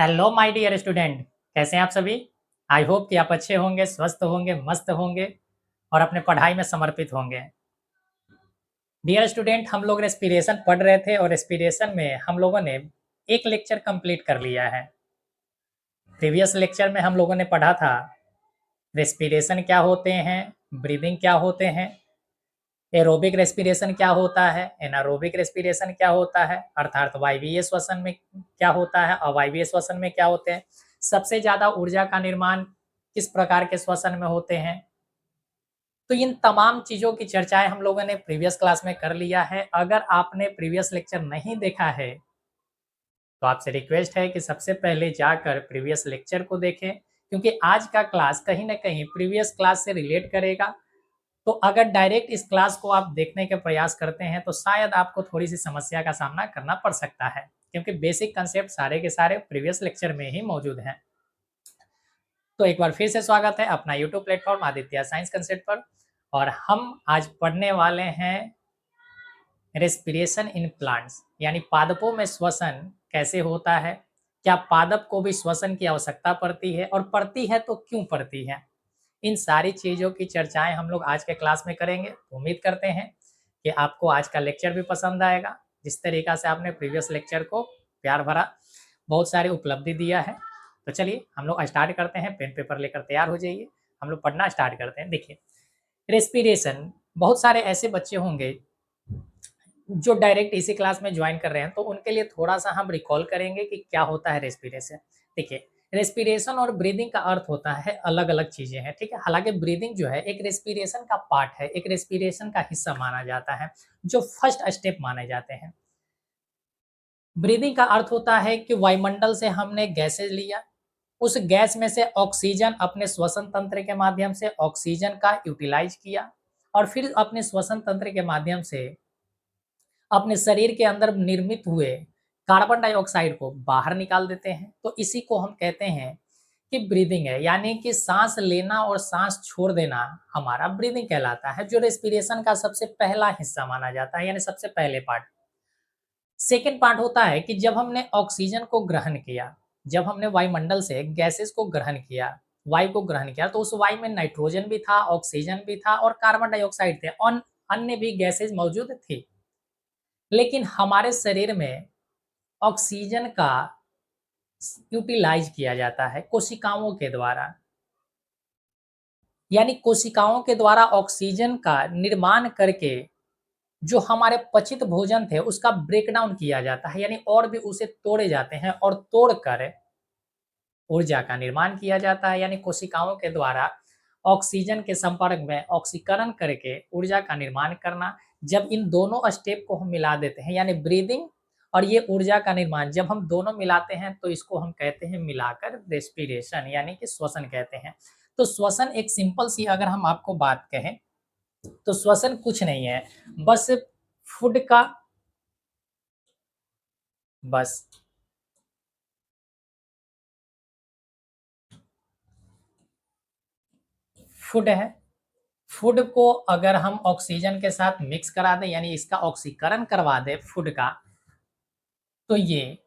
Hello my dear student, कैसे हैं आप सभी। आई होप कि आप अच्छे होंगे, स्वस्थ होंगे, मस्त होंगे और अपने पढ़ाई में समर्पित होंगे। डियर स्टूडेंट, हम लोग रेस्पिरेशन पढ़ रहे थे और रेस्पिरेशन में हम लोगों ने एक लेक्चर कंप्लीट कर लिया है। प्रीवियस लेक्चर में हम लोगों ने पढ़ा था रेस्पिरेशन क्या होते हैं, ब्रीदिंग क्या होते हैं, एरोबिक रेस्पिरेशन क्या होता है, एनारोबिक रेस्पिरेशन क्या होता है, अर्थात वायवीय श्वसन में क्या होता है, अवायवीय श्वसन में क्या होते हैं, सबसे ज्यादा ऊर्जा का निर्माण किस प्रकार के श्वसन में होते हैं। तो इन तमाम चीजों की चर्चाएं हम लोगों ने प्रीवियस क्लास में कर लिया है। अगर आपने प्रीवियस लेक्चर नहीं देखा है तो आपसे रिक्वेस्ट है कि सबसे पहले जाकर प्रीवियस लेक्चर को देखें, क्योंकि आज का क्लास कहीं ना कहीं प्रीवियस क्लास से रिलेट करेगा। तो अगर डायरेक्ट इस क्लास को आप देखने के प्रयास करते हैं तो शायद आपको थोड़ी सी समस्या का सामना करना पड़ सकता है, क्योंकि बेसिक कंसेप्ट सारे के सारे प्रीवियस लेक्चर में ही मौजूद हैं। तो एक बार फिर से स्वागत है अपना YouTube platform Aditya science concept पर। और हम आज पढ़ने वाले हैं रेस्पिरेशन इन प्लांट्स, यानी पादपों में श्वसन कैसे होता है, क्या पादप को भी श्वसन की आवश्यकता पड़ती है और पड़ती है तो क्यों पड़ती है। इन सारी चीज़ों की चर्चाएं हम लोग आज के क्लास में करेंगे। उम्मीद करते हैं कि आपको आज का लेक्चर भी पसंद आएगा, जिस तरीका से आपने प्रीवियस लेक्चर को प्यार भरा बहुत सारी उपलब्धि दिया है। तो चलिए हम लोग स्टार्ट करते हैं, पेन पेपर लेकर तैयार हो जाइए, हम लोग पढ़ना स्टार्ट करते हैं। देखिए, रेस्पिरेशन, बहुत सारे ऐसे बच्चे होंगे जो डायरेक्ट इसी क्लास में ज्वाइन कर रहे हैं, तो उनके लिए थोड़ा सा हम रिकॉल करेंगे कि क्या होता है रेस्पिरेशन। देखिए, रेस्पिरेशन और ब्रीदिंग का अर्थ होता है अलग अलग चीजें हैं, ठीक है। हालांकि ब्रीदिंग जो है एक रेस्पिरेशन का पार्ट है, एक रेस्पिरेशन का हिस्सा माना जाता है, जो फर्स्ट स्टेप माने जाते हैं। ब्रीदिंग का अर्थ होता है कि वायुमंडल से हमने गैसेज लिया, उस गैस में से ऑक्सीजन अपने श्वसन तंत्र के माध्यम से ऑक्सीजन का यूटिलाइज किया और फिर अपने श्वसन तंत्र के माध्यम से अपने शरीर के अंदर निर्मित हुए कार्बन डाइऑक्साइड को बाहर निकाल देते हैं। तो इसी को हम कहते हैं कि ब्रीदिंग है, यानी कि सांस लेना और सांस छोड़ देना हमारा ब्रीदिंग कहलाता है, जो रेस्पिरेशन का सबसे पहला हिस्सा माना जाता है, यानी सबसे पहले पार्ट। सेकेंड पार्ट होता है कि जब हमने ऑक्सीजन को ग्रहण किया, जब हमने वायुमंडल से गैसेस को ग्रहण किया, वायु को ग्रहण किया, तो उस वायु में नाइट्रोजन भी था, ऑक्सीजन भी था और कार्बन डाइऑक्साइड थे और अन्य भी गैसेज मौजूद थी। लेकिन हमारे शरीर में ऑक्सीजन का यूटिलाइज किया जाता है कोशिकाओं के द्वारा, यानी कोशिकाओं के द्वारा ऑक्सीजन का निर्माण करके जो हमारे पचित भोजन थे उसका ब्रेक डाउन किया जाता है, यानी और भी उसे तोड़े जाते हैं और तोड़कर ऊर्जा का निर्माण किया जाता है, यानी कोशिकाओं के द्वारा ऑक्सीजन के संपर्क में ऑक्सीकरण करके ऊर्जा का निर्माण करना। जब इन दोनों स्टेप को हम मिला देते हैं, यानी ब्रीदिंग और ये ऊर्जा का निर्माण जब हम दोनों मिलाते हैं, तो इसको हम कहते हैं मिलाकर रेस्पिरेशन, यानी कि श्वसन कहते हैं। तो श्वसन एक सिंपल सी अगर हम आपको बात कहें तो श्वसन कुछ नहीं है, बस फूड का, बस फूड है। फूड को अगर हम ऑक्सीजन के साथ मिक्स करा दें, यानी इसका ऑक्सीकरण करवा दें फूड का, तो ये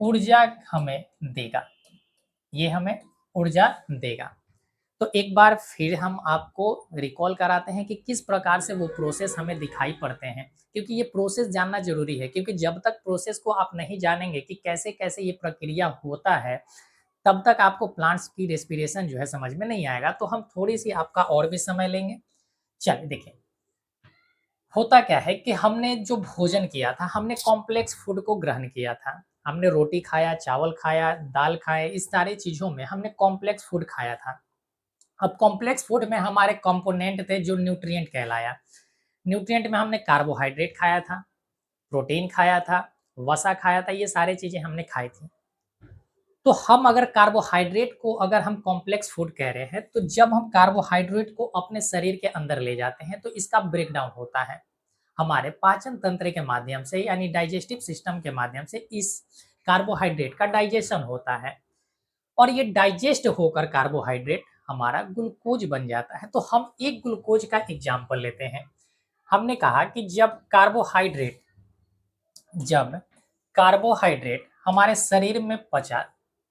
ऊर्जा हमें देगा, ये हमें ऊर्जा देगा। तो एक बार फिर हम आपको रिकॉल कराते हैं कि किस प्रकार से वो प्रोसेस हमें दिखाई पड़ते हैं, क्योंकि ये प्रोसेस जानना जरूरी है, क्योंकि जब तक प्रोसेस को आप नहीं जानेंगे कि कैसे कैसे ये प्रक्रिया होता है, तब तक आपको प्लांट्स की रेस्पिरेशन जो है समझ में नहीं आएगा। तो हम थोड़ी सी आपका और भी समय लेंगे। चलिए देखिए, होता क्या है कि हमने जो भोजन किया था, हमने कॉम्प्लेक्स फूड को ग्रहण किया था, हमने रोटी खाया, चावल खाया, दाल खाए, इस सारी चीज़ों में हमने कॉम्प्लेक्स फूड खाया था। अब कॉम्प्लेक्स फूड में हमारे कंपोनेंट थे जो न्यूट्रिएंट कहलाया। न्यूट्रिएंट में हमने कार्बोहाइड्रेट खाया था, प्रोटीन खाया था, वसा खाया था, ये सारी चीज़ें हमने खाई थी। तो हम अगर कार्बोहाइड्रेट को अगर हम कॉम्प्लेक्स फूड कह रहे हैं, तो जब हम कार्बोहाइड्रेट को अपने शरीर के अंदर ले जाते हैं तो इसका ब्रेकडाउन होता है हमारे पाचन तंत्र के माध्यम से, यानी डाइजेस्टिव सिस्टम के माध्यम से इस कार्बोहाइड्रेट का डाइजेशन होता है और ये डाइजेस्ट होकर कार्बोहाइड्रेट हमारा ग्लूकोज बन जाता है। तो हम एक ग्लूकोज का एग्जाम्पल लेते हैं। हमने कहा कि जब कार्बोहाइड्रेट हमारे शरीर में पचा,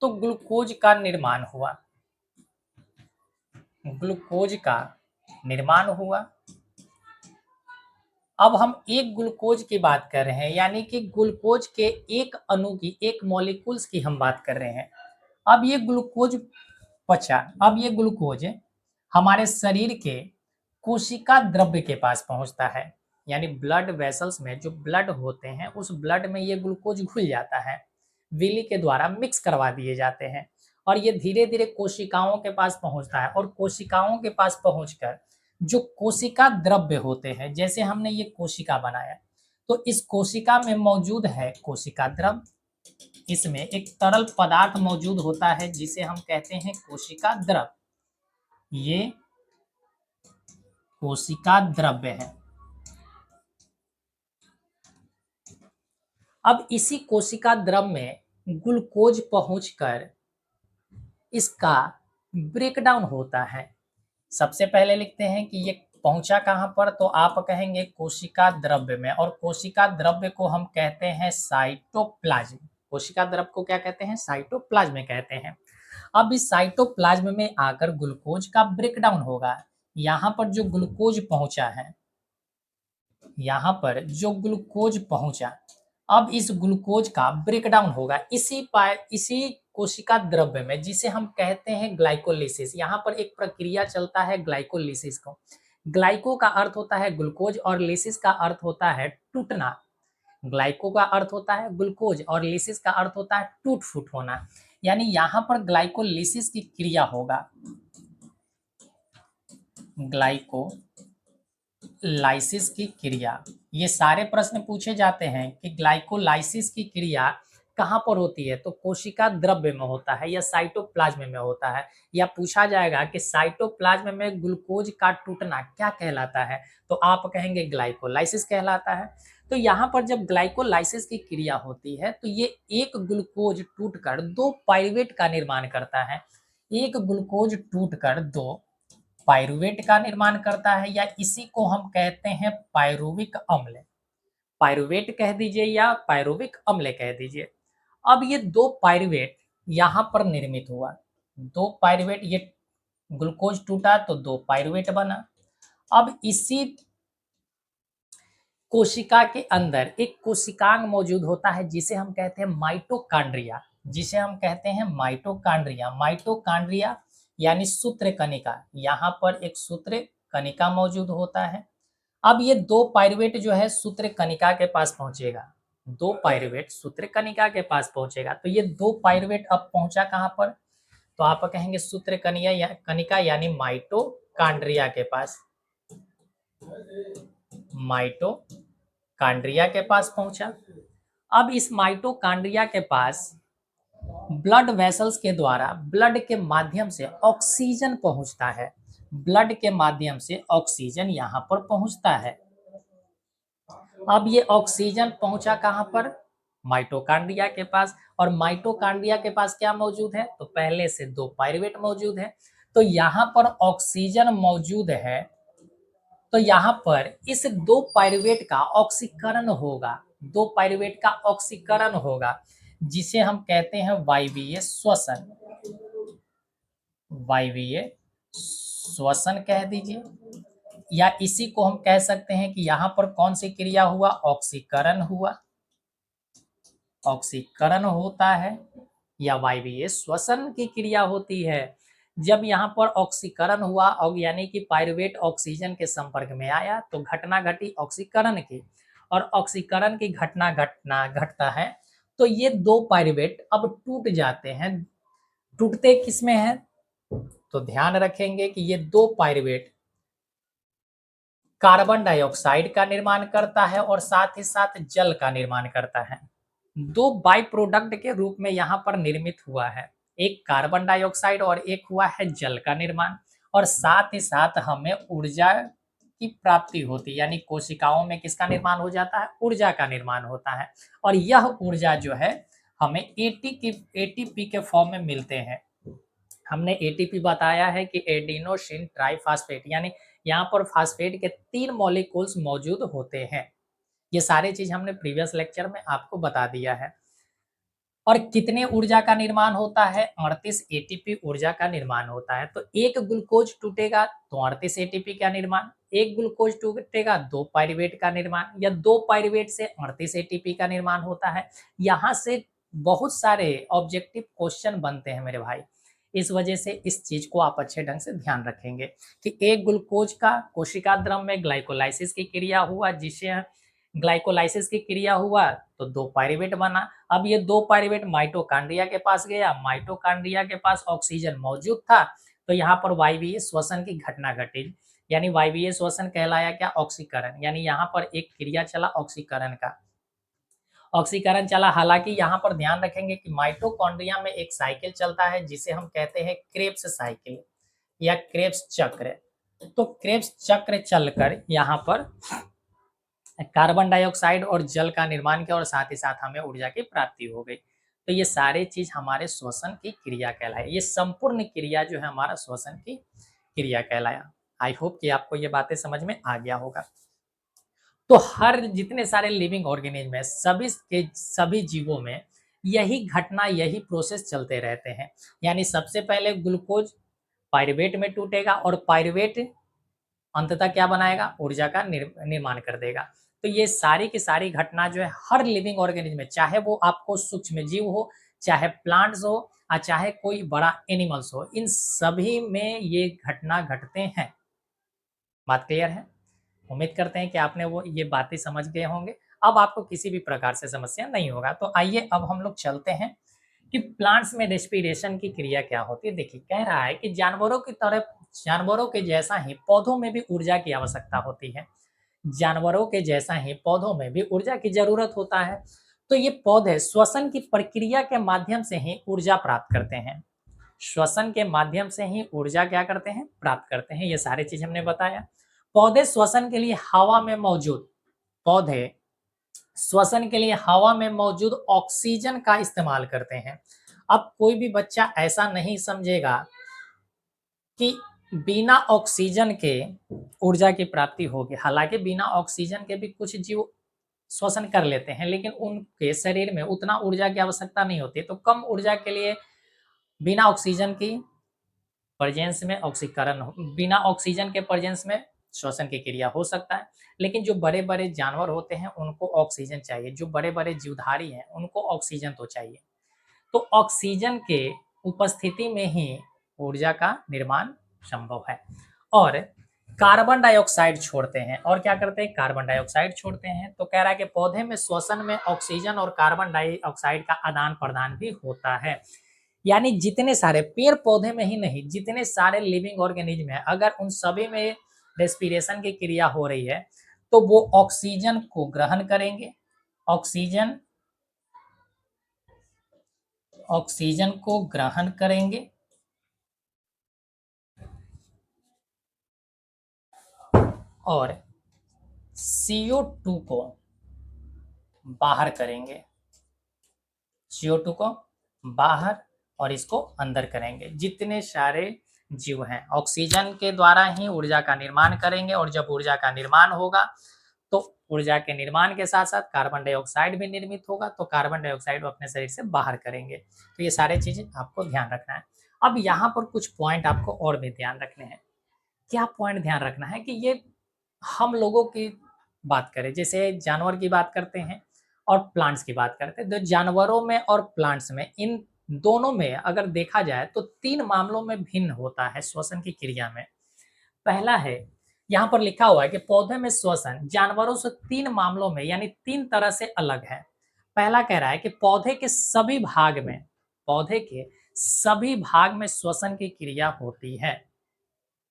तो ग्लूकोज का निर्माण हुआ, ग्लूकोज का निर्माण हुआ। अब हम एक ग्लूकोज की बात कर रहे हैं, यानी कि ग्लूकोज के एक अणु की, एक मॉलिक्यूल्स की हम बात कर रहे हैं। अब ये ग्लूकोज पचा, अब ये ग्लूकोज हमारे शरीर के कोशिका द्रव्य के पास पहुंचता है, यानी ब्लड वेसल्स में जो ब्लड होते हैं उस ब्लड में ये ग्लूकोज घुल जाता है, विली के द्वारा मिक्स करवा दिए जाते हैं और ये धीरे धीरे कोशिकाओं के पास पहुंचता है और कोशिकाओं के पास पहुंचकर जो कोशिका द्रव्य होते हैं, जैसे हमने ये कोशिका बनाया तो इस कोशिका में मौजूद है कोशिका द्रव्य, इसमें एक तरल पदार्थ मौजूद होता है जिसे हम कहते हैं कोशिका द्रव्य, ये कोशिका द्रव्य है। अब इसी कोशिका द्रव्य में ग्लूकोज पहुंचकर इसका ब्रेकडाउन होता है। सबसे पहले लिखते हैं कि ये पहुंचा कहां पर, तो आप कहेंगे कोशिका द्रव्य में, और कोशिका द्रव्य को हम कहते हैं साइटोप्लाज्म। कोशिका द्रव्य को क्या कहते हैं? साइटोप्लाज्म कहते हैं। अब इस साइटोप्लाज्म में आकर ग्लूकोज का ब्रेकडाउन होगा। यहाँ पर जो ग्लूकोज पहुंचा है, यहाँ पर जो ग्लूकोज पहुंचा, अब इस ग्लूकोज का ब्रेकडाउन होगा इसी कोशिका द्रव्य में, जिसे हम कहते हैं ग्लाइकोलिसिस। यहाँ पर एक प्रक्रिया चलता है ग्लाइकोलिसिस को। ग्लाइको का अर्थ होता है ग्लूकोज और लिसिस का अर्थ होता है टूटना। ग्लाइको का अर्थ होता है ग्लूकोज और लिसिस का अर्थ होता है टूट फूट होना, यानी यहाँ पर ग्लाइकोलिसिस की क्रिया होगा। ग्लाइकोलाइसिस की क्रिया, ये सारे प्रश्न पूछे जाते हैं कि ग्लाइकोलाइसिस की क्रिया कहाँ पर होती है, तो कोशिका द्रव्य में होता है या साइटोप्लाज्म में होता है, या पूछा जाएगा कि साइटोप्लाज्म में ग्लूकोज का टूटना क्या कहलाता है, तो आप कहेंगे ग्लाइकोलाइसिस कहलाता है। तो यहाँ पर जब ग्लाइकोलाइसिस की क्रिया होती है तो ये एक ग्लूकोज टूटकर दो पाइरुवेट का निर्माण करता है। एक ग्लूकोज टूटकर दो पाइरुवेट का निर्माण करता है, या इसी को हम कहते हैं पाइरुविक अम्ल। पाइरुवेट कह दीजिए या पाइरुविक अम्ल कह दीजिए। अब ये दो पाइरुवेट यहाँ पर निर्मित हुआ, दो पाइरुवेट, ये ग्लूकोज टूटा तो दो पाइरुवेट बना। अब इसी कोशिका के अंदर एक कोशिकांग मौजूद होता है जिसे हम कहते हैं माइटोकांड्रिया, जिसे हम कहते हैं माइटोकांड्रिया। माइटोकांड्रिया यानी सूत्र कणिका, यहाँ पर एक सूत्र कणिका मौजूद होता है। अब ये दो पाइरुवेट जो है सूत्र कणिका के पास पहुंचेगा, दो पाइरुवेट सूत्र कणिका के पास पहुंचेगा। तो ये दो पाइरुवेट अब पहुंचा कहां पर, तो आप कहेंगे सूत्र कणिका यानी माइटोकांड्रिया के पास, माइटोकांड्रिया के पास पहुंचा। अब इस माइटोकांड्रिया के पास ब्लड वेसल्स के द्वारा ब्लड के माध्यम से ऑक्सीजन पहुंचता है, ब्लड के माध्यम से ऑक्सीजन यहाँ पर पहुंचता है। अब ये ऑक्सीजन पहुंचा कहां पर, माइटोकांड्रिया के पास, और माइटोकांड्रिया के पास क्या मौजूद है, तो पहले से दो पाइरुवेट मौजूद है। तो यहाँ पर ऑक्सीजन मौजूद है, तो यहाँ पर इस दो पाइरुवेट का ऑक्सीकरण होगा, दो पाइरुवेट का ऑक्सीकरण होगा, जिसे हम कहते हैं वायवीय श्वसन। वायवीय श्वसन कह दीजिए, या इसी को हम कह सकते हैं कि यहाँ पर कौन सी क्रिया हुआ, ऑक्सीकरण हुआ, ऑक्सीकरण होता है या वायवीय श्वसन की क्रिया होती है। जब यहाँ पर ऑक्सीकरण हुआ और यानी कि पाइरुवेट ऑक्सीजन के संपर्क में आया तो घटना घटी ऑक्सीकरण की, और ऑक्सीकरण की घटता है तो ये दो पाइरुवेट अब टूट जाते हैं। टूटते किसमें हैं, तो ध्यान रखेंगे कि ये दो पाइरुवेट कार्बन डाइऑक्साइड का निर्माण करता है और साथ ही साथ जल का निर्माण करता है। दो बाई प्रोडक्ट के रूप में यहाँ पर निर्मित हुआ है, एक कार्बन डाइऑक्साइड और एक हुआ है जल का निर्माण, और साथ ही साथ हमें ऊर्जा की प्राप्ति होती है, यानी कोशिकाओं में किसका निर्माण हो जाता है, ऊर्जा का निर्माण होता है। और यह ऊर्जा जो है हमें एटीपी के फॉर्म में मिलते हैं। हमने एटीपी बताया है कि एडिनोसिन ट्राइफॉस्फेट, यानी यहाँ पर फास्फेट के 3 मॉलिक्यूल्स मौजूद होते हैं। ये सारी चीज हमने प्रीवियस लेक्चर में आपको बता दिया है। और कितने ऊर्जा का निर्माण होता है? 38 एटीपी ऊर्जा का निर्माण होता है। तो एक ग्लूकोज टूटेगा तो 38 एटीपी का निर्माण, एक ग्लूकोज टूटेगा 2 पाइरूवेट का निर्माण या 2 पाइरूवेट से 38 एटीपी का निर्माण होता है। यहाँ से बहुत सारे ऑब्जेक्टिव क्वेश्चन बनते हैं मेरे भाई। इस वजह से इस चीज़ को आप अच्छे ढंग से ध्यान रखेंगे कि एक ग्लूकोज का कोशिका द्रव में ग्लाइकोलाइसिस की क्रिया हुआ, जिससे ग्लाइकोलाइसिस की क्रिया हुआ तो 2 पाइरूवेट बना। अब ये 2 पाइरूवेट माइटोकॉन्ड्रिया के पास गया, माइटोकॉन्ड्रिया के पास ऑक्सीजन मौजूद था, तो यहाँ पर वायवीय श्वसन की घटना घटी। यानी वायवीय श्वसन कहलाया क्या? ऑक्सीकरण। यानी यहाँ पर एक क्रिया चला ऑक्सीकरण का। ऑक्सीकरण चला, हालाँकि यहाँ पर ध्यान रखेंगे कि माइटोकॉन्ड्रिया में एक साइकिल चलता है जिसे हम कहते हैं क्रेब्स साइकिल या क्रेब्स चक्र। तो क्रेब्स चक्र चलकर यहाँ पर कार्बन डाइऑक्साइड और जल का निर्माण किया और साथ ही साथ हमें ऊर्जा की प्राप्ति हो गई। तो ये सारे चीज हमारे श्वसन की क्रिया कहलाए। ये संपूर्ण क्रिया जो है हमारा श्वसन की क्रिया कहलाया। आई होप कि आपको ये बातें समझ में आ गया होगा। तो हर जितने सारे लिविंग ऑर्गेनिज्म है, सभी के सभी जीवों में यही घटना, यही प्रोसेस चलते रहते हैं। यानी सबसे पहले ग्लूकोज पाइरूवेट में टूटेगा और पाइरूवेट अंततः क्या बनाएगा? ऊर्जा का निर्माण कर देगा। तो ये सारी की सारी घटना जो है हर लिविंग ऑर्गेनिज्म में, चाहे वो आपको सूक्ष्म जीव हो, चाहे प्लांट्स हो और चाहे कोई बड़ा एनिमल्स हो, इन सभी में ये घटना घटते हैं। बात क्लियर है? उम्मीद करते हैं कि आपने वो ये बातें समझ गए होंगे। अब आपको किसी भी प्रकार से समस्या नहीं होगा। तो आइए अब हम लोग चलते हैं कि प्लांट्स में रेस्पिरेशन की क्रिया क्या होती है। देखिए, कह रहा है कि जानवरों की तरह, जानवरों के जैसा ही पौधों में भी ऊर्जा की आवश्यकता होती है। जानवरों के जैसा ही पौधों में भी ऊर्जा की जरूरत होता है। तो ये पौधे श्वसन की प्रक्रिया के माध्यम से ही ऊर्जा प्राप्त करते हैं। श्वसन के माध्यम से ही ऊर्जा क्या करते हैं? प्राप्त करते हैं। ये सारी चीज हमने बताया। पौधे श्वसन के लिए हवा में मौजूद पौधे श्वसन के लिए हवा में मौजूद ऑक्सीजन का इस्तेमाल करते हैं। अब कोई भी बच्चा ऐसा नहीं समझेगा कि बिना ऑक्सीजन के ऊर्जा की प्राप्ति होगी। हालांकि बिना ऑक्सीजन के भी कुछ जीव श्वसन कर लेते हैं, लेकिन उनके शरीर में उतना ऊर्जा की आवश्यकता नहीं होती। तो कम ऊर्जा के लिए बिना ऑक्सीजन की प्रेजेंस में ऑक्सीकरण बिना ऑक्सीजन के प्रेजेंस में श्वसन की क्रिया हो सकता है। लेकिन जो बड़े बड़े जानवर होते हैं उनको ऑक्सीजन चाहिए, जो बड़े बड़े जीवधारी हैं उनको ऑक्सीजन तो चाहिए। तो ऑक्सीजन के उपस्थिति में ही ऊर्जा का निर्माण संभव है। और कार्बन डाइऑक्साइड छोड़ते हैं। और क्या करते हैं? कार्बन डाइऑक्साइड छोड़ते हैं। तो कह रहा है कि पौधे में श्वसन में ऑक्सीजन और कार्बन डाइऑक्साइड का आदान प्रदान भी होता है। यानी जितने सारे पेड़ पौधे में ही नहीं, जितने सारे लिविंग ऑर्गेनिज्म है, अगर उन सभी में रेस्पिरेशन की क्रिया हो रही है तो वो ऑक्सीजन को ग्रहण करेंगे। ऑक्सीजन ऑक्सीजन को ग्रहण करेंगे और CO2 को बाहर करेंगे। CO2 को बाहर और इसको अंदर करेंगे। जितने सारे जीव हैं ऑक्सीजन के द्वारा ही ऊर्जा का निर्माण करेंगे और जब ऊर्जा का निर्माण होगा तो ऊर्जा के निर्माण के साथ साथ कार्बन डाइऑक्साइड भी निर्मित होगा। तो कार्बन डाइऑक्साइड को अपने शरीर से बाहर करेंगे। तो ये सारे चीजें आपको ध्यान रखना है। अब यहाँ पर कुछ पॉइंट आपको और भी ध्यान रखने हैं। क्या पॉइंट ध्यान रखना है कि ये हम लोगों की बात करें, जैसे जानवर की बात करते हैं और प्लांट्स की बात करते हैं, तो जानवरों में और प्लांट्स में, इन दोनों में अगर देखा जाए तो 3 मामलों में भिन्न होता है श्वसन की क्रिया में। पहला है, यहाँ पर लिखा हुआ है कि पौधे में श्वसन जानवरों से 3 मामलों में यानी 3 तरह से अलग है। पहला कह रहा है कि पौधे के सभी भाग में श्वसन की क्रिया होती है।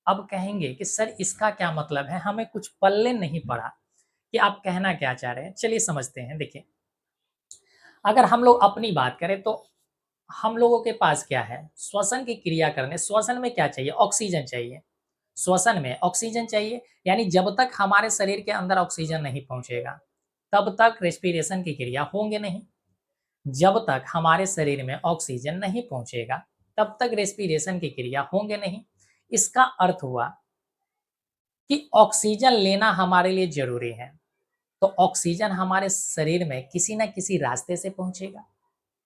अब कहेंगे कि सर इसका क्या मतलब है? हमें कुछ पल्ले नहीं पड़ा कि आप कहना क्या चाह रहे हैं। चलिए समझते हैं। देखिए, अगर हम लोग अपनी बात करें तो हम लोगों के पास क्या है? श्वसन की क्रिया करने, श्वसन में क्या चाहिए? ऑक्सीजन चाहिए। श्वसन में ऑक्सीजन चाहिए, यानी जब तक हमारे शरीर के अंदर ऑक्सीजन नहीं पहुंचेगा तब तक रेस्पिरेशन की क्रिया होंगे नहीं। जब तक हमारे शरीर में ऑक्सीजन नहीं पहुंचेगा तब तक रेस्पिरेशन की क्रिया होंगे नहीं। इसका अर्थ हुआ कि ऑक्सीजन लेना हमारे लिए जरूरी है। तो ऑक्सीजन हमारे शरीर में किसी न किसी रास्ते से पहुंचेगा।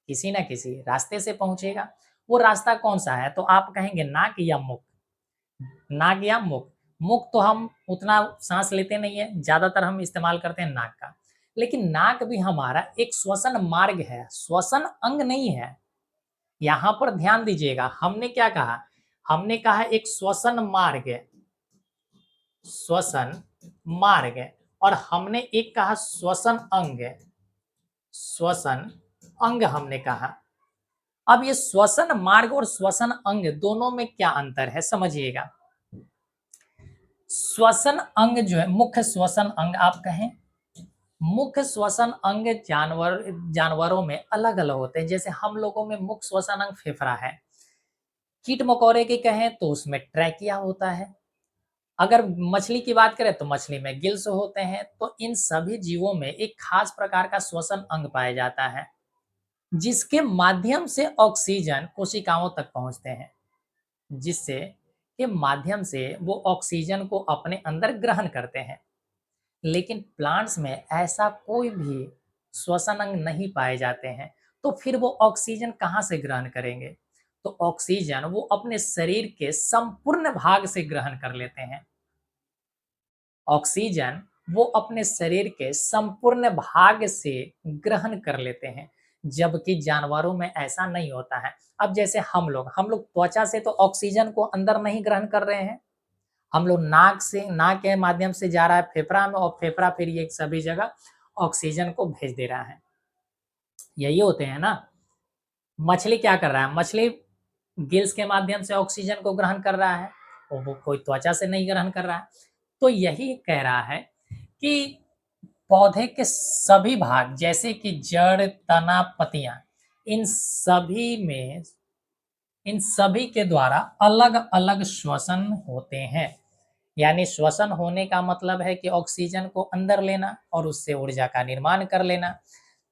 किसी न किसी रास्ते से पहुँचेगा। वो रास्ता कौन-सा है? तो आप कहेंगे नाक या मुख? नाक या मुख? मुख तो हम उतना साँस लेते नहीं हैं, ज़्यादातर हम इस्तेमाल करते हैं नाक का। लेकिन नाक भी हमारा एक श्वसन मार्ग है, श्वसन अंग नहीं है। यहाँ पर ध्यान दीजिएगा, हमने क्या कहा? हमने कहा एक श्वसन मार्ग है, श्वसन मार्ग है और हमने एक कहा श्वसन अंग है, श्वसन अंग हमने कहा। अब ये श्वसन मार्ग और श्वसन अंग दोनों में क्या अंतर है समझिएगा। श्वसन अंग जो है, मुख्य श्वसन अंग आप कहें, मुख्य श्वसन अंग जानवरों में अलग-अलग होते हैं। जैसे हम लोगों में मुख्य श्वसन अंग फेफड़ा है। कीट-मकोड़े की कहें तो उसमें ट्रैकिया होता है। अगर मछली की बात करें तो मछली में गिल्स होते हैं। तो इन सभी जीवों में एक खास प्रकार का श्वसन अंग पाया जाता है, जिसके माध्यम से ऑक्सीजन कोशिकाओं तक पहुँचते हैं। जिससे के माध्यम से वो ऑक्सीजन को अपने अंदर ग्रहण करते हैं। लेकिन प्लांट्स में ऐसा कोई भी श्वसन अंग नहीं पाए जाते हैं, तो फिर वो ऑक्सीजन कहाँ से ग्रहण करेंगे? तो ऑक्सीजन वो अपने शरीर के संपूर्ण भाग से ग्रहण कर लेते हैं। ऑक्सीजन वो अपने शरीर के संपूर्ण भाग से ग्रहण कर लेते हैं, जबकि जानवरों में ऐसा नहीं होता है। अब जैसे हम लोग त्वचा से तो ऑक्सीजन को अंदर नहीं ग्रहण कर रहे हैं। हम लोग नाक के माध्यम से जा रहा है फेफड़ा में और फेफड़ा फिर ये सभी जगह ऑक्सीजन को भेज दे रहा है। यही होते हैं ना। मछली क्या कर रहा है? मछली गिल्स के माध्यम से ऑक्सीजन को ग्रहण कर रहा है और वो कोई त्वचा से नहीं ग्रहण कर रहा है। तो यही कह रहा है कि पौधे के सभी भाग जैसे कि जड़, तना, पत्तियां, इन सभी में इन सभी के द्वारा अलग-अलग श्वसन होते हैं। यानी श्वसन होने का मतलब है कि ऑक्सीजन को अंदर लेना और उससे ऊर्जा का निर्माण कर लेना।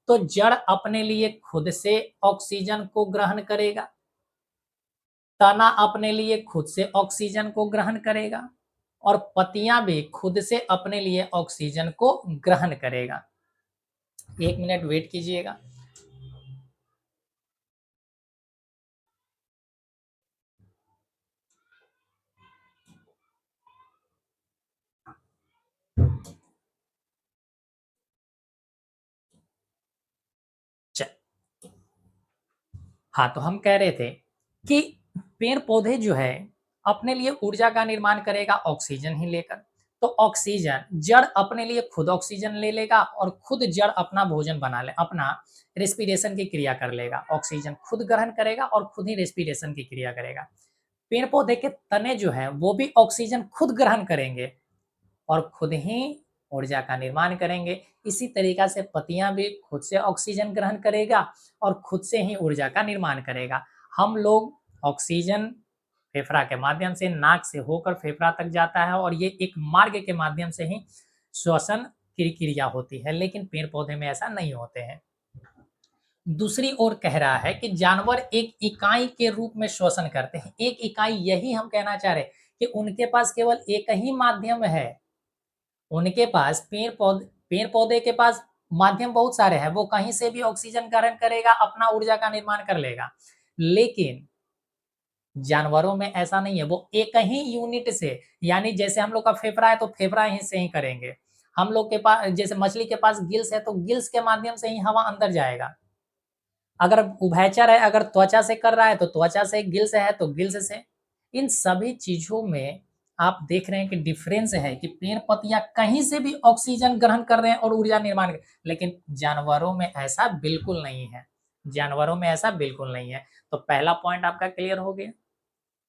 तो जड़ अपने लिए खुद से ऑक्सीजन को ग्रहण करेगा, तना अपने लिए खुद से ऑक्सीजन को ग्रहण करेगा और पत्तियां भी खुद से अपने लिए ऑक्सीजन को ग्रहण करेगा। 1 मिनट वेट कीजिएगा। च हाँ, तो हम कह रहे थे कि पेड़-पौधे जो है अपने लिए ऊर्जा का निर्माण करेगा ऑक्सीजन ही लेकर। तो ऑक्सीजन जड़ अपने लिए खुद ऑक्सीजन ले लेगा और खुद जड़ अपना भोजन बना ले अपना रेस्पिरेशन की क्रिया कर लेगा। ऑक्सीजन खुद ग्रहण करेगा और खुद ही रेस्पिरेशन की क्रिया करेगा। पेड़-पौधे के तने जो हैं वो भी ऑक्सीजन खुद ग्रहण करेंगे और खुद ही ऊर्जा का निर्माण करेंगे। इसी तरीक़ा से पत्तियाँ भी खुद से ऑक्सीजन ग्रहण करेगा और खुद से ही ऊर्जा का निर्माण करेगा। हम लोग ऑक्सीजन फेफड़ा के माध्यम से नाक से होकर फेफड़ा तक जाता है और ये एक मार्ग के माध्यम से ही श्वसन की क्रिया होती है, लेकिन पेड़-पौधे में ऐसा नहीं होते हैं। दूसरी ओर कह रहा है कि जानवर एक इकाई के रूप में श्वसन करते हैं। एक इकाई यही हम कहना चाह रहे हैं कि उनके पास केवल एक ही माध्यम है। उनके पास पेड़-पौधे के पास माध्यम बहुत सारे हैं, वो कहीं से भी ऑक्सीजन ग्रहण करेगा, अपना ऊर्जा का निर्माण कर लेगा। लेकिन जानवरों में ऐसा नहीं है, वो एक ही यूनिट से यानी जैसे हम लोग का फेफड़ा है, तो फेफड़ा ही से ही करेंगे। हम लोग के पास जैसे मछली के पास गिल्स है, तो गिल्स के माध्यम से ही हवा अंदर जाएगा। अगर उभयचर है, अगर त्वचा से कर रहा है, तो त्वचा से, गिल्स है, तो गिल्स से। इन सभी चीज़ों में आप देख रहे हैं कि डिफ़रेंस है कि पेड़-पत्तियाँ कहीं से भी ऑक्सीजन ग्रहण कर रहे हैं और ऊर्जा निर्माण लेकिन जानवरों में ऐसा बिल्कुल नहीं है। जानवरों में ऐसा बिल्कुल नहीं है। तो पहला पॉइंट आपका क्लियर हो गया।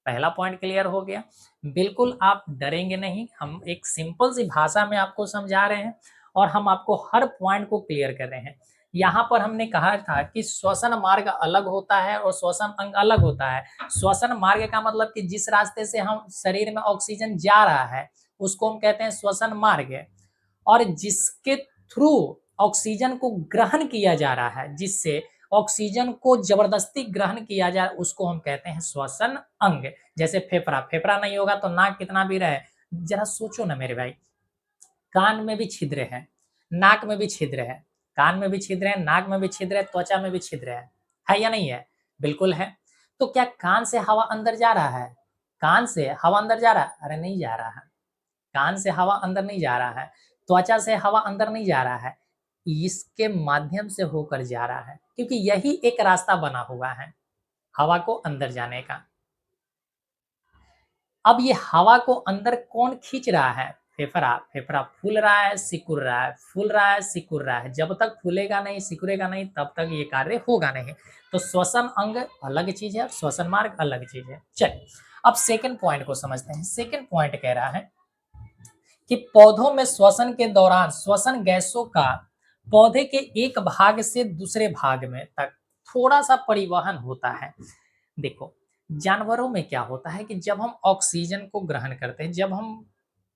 पहला पॉइंट क्लियर हो गया। बिल्कुल आप डरेंगे नहीं, हम एक सिंपल सी भाषा में आपको समझा रहे हैं और हम आपको हर पॉइंट को क्लियर कर रहे हैं। यहाँ पर हमने कहा था कि श्वसन मार्ग अलग होता है और श्वसन अंग अलग होता है। श्वसन मार्ग का मतलब कि जिस रास्ते से हम शरीर में ऑक्सीजन जा रहा है, उसको हम कहते हैं श्वसन मार्ग और जिसके थ्रू ऑक्सीजन को ग्रहण किया जा रहा है, जिससे ऑक्सीजन को ज़बरदस्ती ग्रहण किया जाए, उसको हम कहते हैं श्वसन अंग। जैसे फेफड़ा, फेफड़ा नहीं होगा तो नाक कितना भी रहे, ज़रा सोचो ना मेरे भाई, कान में भी छिद्र है, नाक में भी छिद्र है, कान में भी छिद्र है, नाक में भी छिद्र है, त्वचा में भी छिद्र है है या नहीं है? बिल्कुल है। तो क्या कान से हवा अंदर जा रहा है? कान से हवा अंदर जा रहा है? अरे नहीं जा रहा है। कान से हवा अंदर नहीं जा रहा है, त्वचा से हवा अंदर नहीं जा रहा है, इसके माध्यम से होकर जा रहा है, क्योंकि यही एक रास्ता बना हुआ है, हवा को अंदर जाने का। अब ये हवा को अंदर कौन खींच रहा है? फेफड़ा। फेफड़ा फूल रहा है, सिकुड़ रहा है, फूल रहा है, सिकुड़ रहा है। जब तक फूलेगा नहीं, सिकुड़ेगा नहीं, तब तक ये कार्य होगा नहीं। तो श्वसन अंग अलग चीज़ है, श्वसन मार्ग अलग चीज़ है। चलिए, अब सेकंड पॉइंट को समझते हैं। सेकंड पॉइंट कह रहा है कि पौधों में श्वसन के दौरान श्वसन गैसों का पौधे के एक भाग से दूसरे भाग में तक थोड़ा सा परिवहन होता है। देखो, जानवरों में क्या होता है कि जब हम ऑक्सीजन को ग्रहण करते हैं, जब हम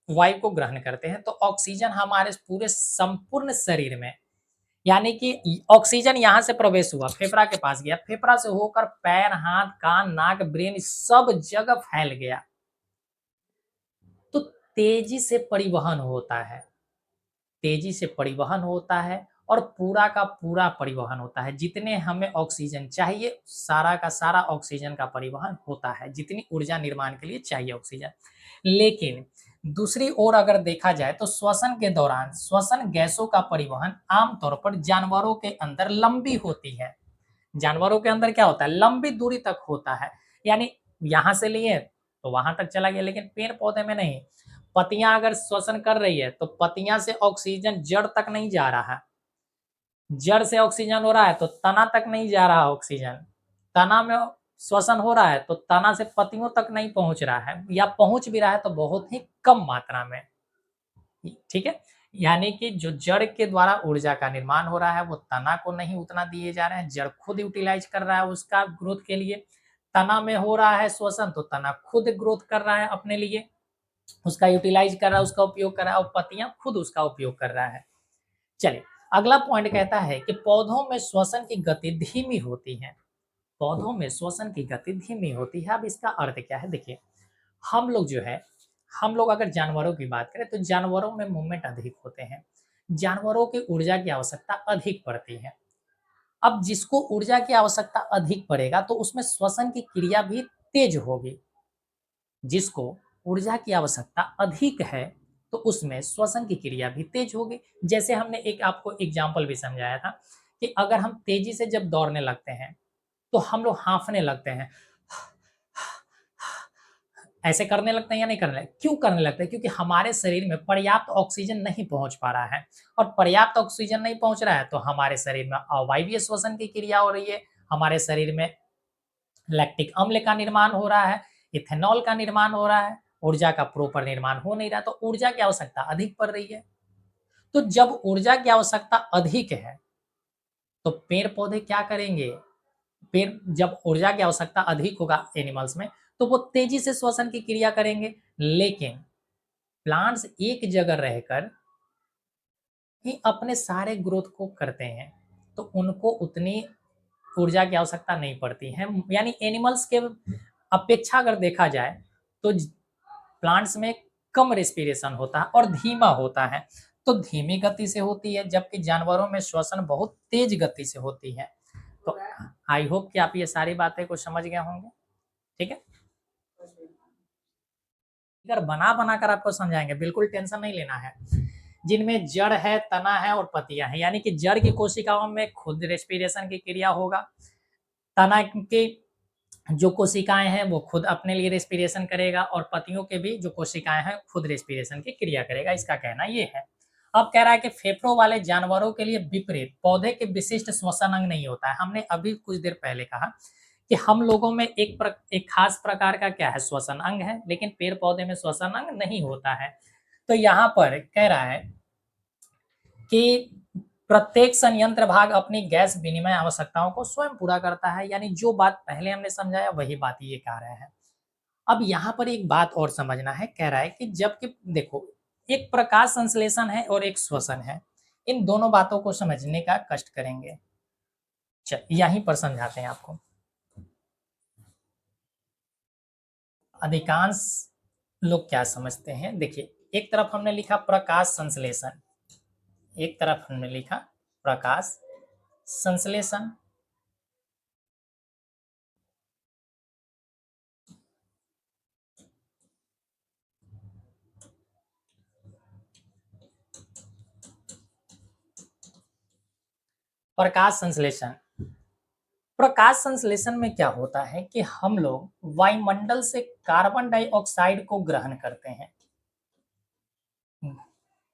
वायु को ग्रहण करते हैं, तो ऑक्सीजन हमारे पूरे संपूर्ण शरीर में, यानी कि ऑक्सीजन यहाँ से प्रवेश हुआ, फेफड़ा के पास गया, फेफड़ा से होकर पैर, हाथ, कान, नाक, ब्रेन सब जगह फैल गया। तो तेजी से परिवहन होता है, तेजी से परिवहन होता है और पूरा का पूरा परिवहन होता है। जितने हमें ऑक्सीजन चाहिए, सारा का सारा ऑक्सीजन का परिवहन होता है, जितनी ऊर्जा निर्माण के लिए चाहिए ऑक्सीजन। लेकिन दूसरी ओर अगर देखा जाए तो श्वसन के दौरान श्वसन गैसों का परिवहन आमतौर पर जानवरों के अंदर लंबी होती है। जानवरों के अंदर क्या होता है? लंबी दूरी तक होता है। यानी यहाँ से लिए तो वहां तक चला गया, लेकिन पेड़ पौधे में नहीं। पत्तियां अगर श्वसन कर रही है तो पत्तियां से ऑक्सीजन जड़ तक नहीं जा रहा है, जड़ से ऑक्सीजन हो रहा है तो तना तक नहीं जा रहा ऑक्सीजन, तना में श्वसन हो रहा है तो तना से पत्तियों तक नहीं पहुंच रहा है, या पहुंच भी रहा है तो बहुत ही कम मात्रा में। ठीक है, यानी कि जो जड़ के द्वारा ऊर्जा का निर्माण हो रहा है वो तना को नहीं उतना दिए जा रहे हैं, जड़ खुद यूटिलाइज कर रहा है उसका ग्रोथ के लिए। तना में हो रहा है श्वसन तो तना खुद ग्रोथ कर रहा है अपने लिए, उसका यूटिलाइज कर रहा है, उसका उपयोग कर रहा है, और पत्तियां खुद उसका उपयोग कर रहा है। चलिए, अगला पॉइंट कहता है कि पौधों में श्वसन की गति धीमी होती है। पौधों में श्वसन की गति धीमी होती है। अब इसका अर्थ क्या है? देखिए, हम लोग जो है, हम लोग अगर जानवरों की बात करें तो जानवरों में मूवमेंट अधिक होते हैं, जानवरों की ऊर्जा की आवश्यकता अधिक पड़ती है। अब जिसको ऊर्जा की आवश्यकता अधिक पड़ेगा तो उसमें श्वसन की क्रिया भी तेज होगी। जिसको ऊर्जा की आवश्यकता अधिक है तो उसमें श्वसन की क्रिया भी तेज होगी। जैसे हमने एक आपको एग्जाम्पल भी समझाया था कि अगर हम तेजी से जब दौड़ने लगते हैं तो हम लोग हाँफने लगते हैं, ऐसे करने लगते हैं या नहीं करने लगते? क्यों करने लगते हैं? क्योंकि हमारे शरीर में पर्याप्त ऑक्सीजन नहीं पहुंच पा रहा है, और पर्याप्त ऑक्सीजन नहीं पहुंच रहा है तो हमारे शरीर में अवायवीय श्वसन की क्रिया हो रही है, हमारे शरीर में लैक्टिक अम्ल का निर्माण हो रहा है, इथेनॉल का निर्माण हो रहा है, ऊर्जा का प्रॉपर निर्माण हो नहीं रहा, तो ऊर्जा की आवश्यकता अधिक पड़ रही है। तो जब ऊर्जा की आवश्यकता अधिक है तो पेड़ पौधे क्या करेंगे? पेड़, जब ऊर्जा की आवश्यकता अधिक होगा एनिमल्स में तो वो तेजी से श्वसन की क्रिया करेंगे। लेकिन प्लांट्स एक जगह रहकर ही अपने सारे ग्रोथ को करते हैं, तो उनको उतनी ऊर्जा की आवश्यकता नहीं पड़ती है। यानी एनिमल्स के अपेक्षा अगर देखा जाए तो प्लांट्स में कम रेस्पिरेशन होता है और धीमा होता है, तो धीमी गति से होती है, जबकि जानवरों में श्वसन बहुत तेज गति से होती है। तो आई होप कि आप ये सारी बातें को समझ गए होंगे। ठीक है, अगर बना बना कर आपको समझाएंगे, बिल्कुल टेंशन नहीं लेना है। जिनमें जड़ है, तना है और पत्तियां हैं, यानी कि जड़ की कोशिकाओं में खुद रेस्पिरेशन की क्रिया होगा, तना की जो कोशिकाएं हैं वो खुद अपने लिए रेस्पिरेशन करेगा, और पत्तियों के भी जो कोशिकाएं हैं खुद रेस्पिरेशन की क्रिया करेगा। इसका कहना ये है। अब कह रहा है कि फेफड़ों वाले जानवरों के लिए विपरीत पौधे के विशिष्ट श्वसन अंग नहीं होता है। हमने अभी कुछ देर पहले कहा कि हम लोगों में एक खास प्रकार का क्या है, श्वसन अंग है, लेकिन पेड़ पौधे में श्वसन अंग नहीं होता है। तो यहाँ पर कह रहा है कि प्रत्येक संयंत्र भाग अपनी गैस विनिमय आवश्यकताओं को स्वयं पूरा करता है। यानी जो बात पहले हमने समझाया वही बात ये कह रहे हैं। अब यहाँ पर एक बात और समझना है। कह रहा है कि जबकि देखो, एक प्रकाश संश्लेषण है और एक श्वसन है, इन दोनों बातों को समझने का कष्ट करेंगे। चल यहीं पर समझाते हैं आपको। अधिकांश लोग क्या समझते हैं, देखिए, एक तरफ हमने लिखा प्रकाश संश्लेषण, एक तरफ हमने लिखा प्रकाश संश्लेषण, प्रकाश संश्लेषण। प्रकाश संश्लेषण में क्या होता है कि हम लोग वायुमंडल से कार्बन डाइऑक्साइड को ग्रहण करते हैं।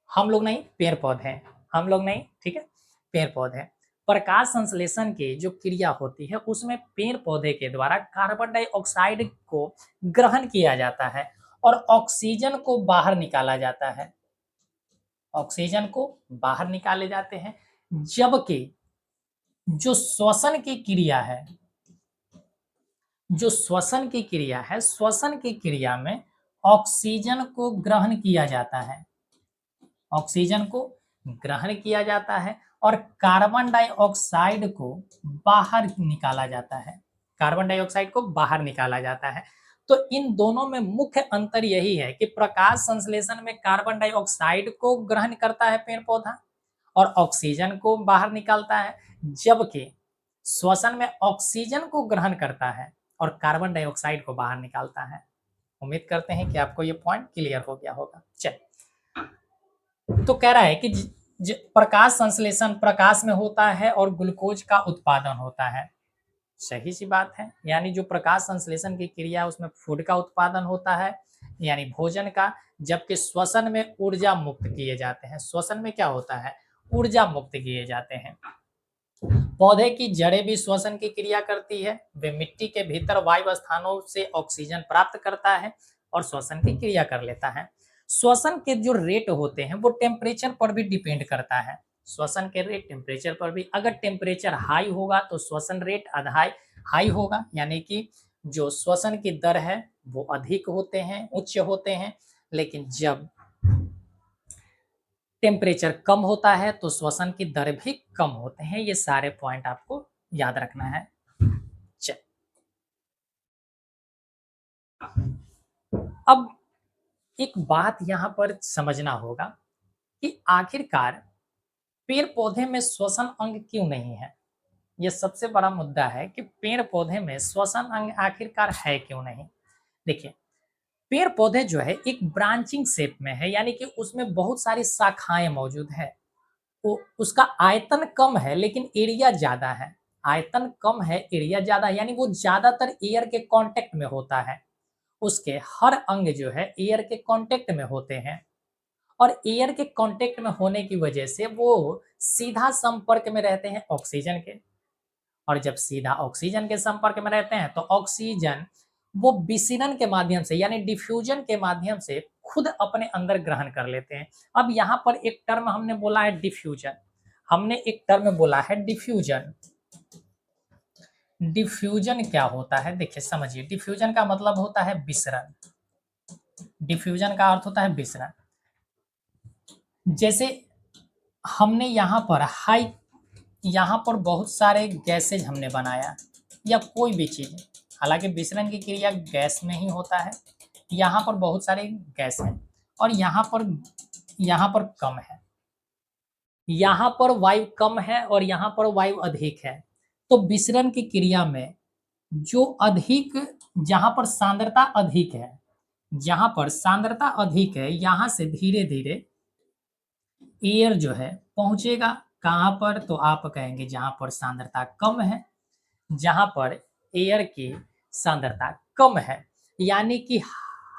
हम लोग नहीं, पेड़ पौधे, हम लोग नहीं, ठीक है, पेड़ पौधे। प्रकाश संश्लेषण की जो क्रिया होती है उसमें पेड़ पौधे के द्वारा कार्बन डाइऑक्साइड को ग्रहण किया जाता है और ऑक्सीजन को बाहर निकाला जाता है। ऑक्सीजन को बाहर निकाले जाते हैं, जबकि जो श्वसन की क्रिया है, जो श्वसन की क्रिया है, श्वसन की क्रिया में ऑक्सीजन को ग्रहण किया जाता है, ऑक्सीजन को ग्रहण किया जाता है और कार्बन डाइऑक्साइड को बाहर निकाला जाता है, कार्बन डाइऑक्साइड को बाहर निकाला जाता है। तो इन दोनों में मुख्य अंतर यही है कि प्रकाश संश्लेषण में कार्बन डाइऑक्साइड को ग्रहण करता है पेड़ पौधा और ऑक्सीजन को बाहर निकालता है, जबकि श्वसन में ऑक्सीजन को ग्रहण करता है और कार्बन डाइऑक्साइड को बाहर निकालता है। उम्मीद करते हैं कि आपको ये पॉइंट क्लियर हो गया होगा। चलिए, तो कह रहा है कि प्रकाश संश्लेषण प्रकाश में होता है और ग्लूकोज का उत्पादन होता है। सही सी बात है, यानी जो प्रकाश संश्लेषण की क्रिया उसमें फूड का उत्पादन होता है, यानी भोजन का, जबकि श्वसन में ऊर्जा मुक्त किए जाते हैं। श्वसन में क्या होता है, ऊर्जा मुक्त किए जाते हैं। पौधे की जड़ें भी श्वसन की क्रिया करती है, वे मिट्टी के भीतर वायु स्थानों से ऑक्सीजन प्राप्त करता है और श्वसन की क्रिया कर लेता है। श्वसन के जो रेट होते हैं वो टेम्परेचर पर भी डिपेंड करता है। श्वसन के रेट टेम्परेचर पर भी, अगर टेम्परेचर हाई होगा तो श्वसन रेट हाई होगा, यानी कि जो श्वसन की दर है वो अधिक होते हैं, उच्च होते हैं। लेकिन जब टेम्परेचर कम होता है तो श्वसन की दर भी कम होते हैं। ये सारे पॉइंट आपको याद रखना है। चल, अब एक बात यहां पर समझना होगा कि आखिरकार पेड़ पौधे में श्वसन अंग क्यों नहीं है। यह सबसे बड़ा मुद्दा है कि पेड़ पौधे में श्वसन अंग आखिरकार है क्यों नहीं। देखिए, पेड़ पौधे जो है एक ब्रांचिंग शेप में है, यानी कि उसमें बहुत सारी शाखाएं मौजूद है। वो उसका आयतन कम है लेकिन एरिया ज्यादा है। आयतन कम है, एरिया ज्यादा है, यानी वो ज्यादातर एयर के कांटेक्ट में होता है। उसके हर अंग जो है एयर के कांटेक्ट में होते हैं और एयर के कांटेक्ट में होने की वजह से वो सीधा संपर्क में रहते हैं ऑक्सीजन के। और जब सीधा ऑक्सीजन के संपर्क में रहते हैं तो ऑक्सीजन वो विकिरण के माध्यम से, यानी डिफ्यूजन के माध्यम से खुद अपने अंदर ग्रहण कर लेते हैं। अब यहाँ पर एक टर्म हमने बोला है डिफ्यूजन, हमने एक टर्म बोला है डिफ्यूजन। डिफ्यूजन क्या होता है, देखिए समझिए, डिफ्यूजन का मतलब होता है विसरण। डिफ्यूजन का अर्थ होता है विसरण। जैसे हमने यहाँ पर बहुत सारे गैसेज हमने बनाया या कोई भी चीज, हालांकि विसरण की क्रिया गैस में ही होता है। यहाँ पर बहुत सारे गैस हैं और यहाँ पर कम है, यहाँ पर वायु कम है और यहाँ पर वायु अधिक है। तो विसरण की क्रिया में जो अधिक, जहाँ पर सांद्रता अधिक है, जहाँ पर सांद्रता अधिक है, यहाँ से धीरे धीरे एयर जो है पहुंचेगा कहाँ पर, तो आप कहेंगे जहाँ पर सांद्रता कम है, जहाँ पर एयर की सांद्रता कम है, यानी कि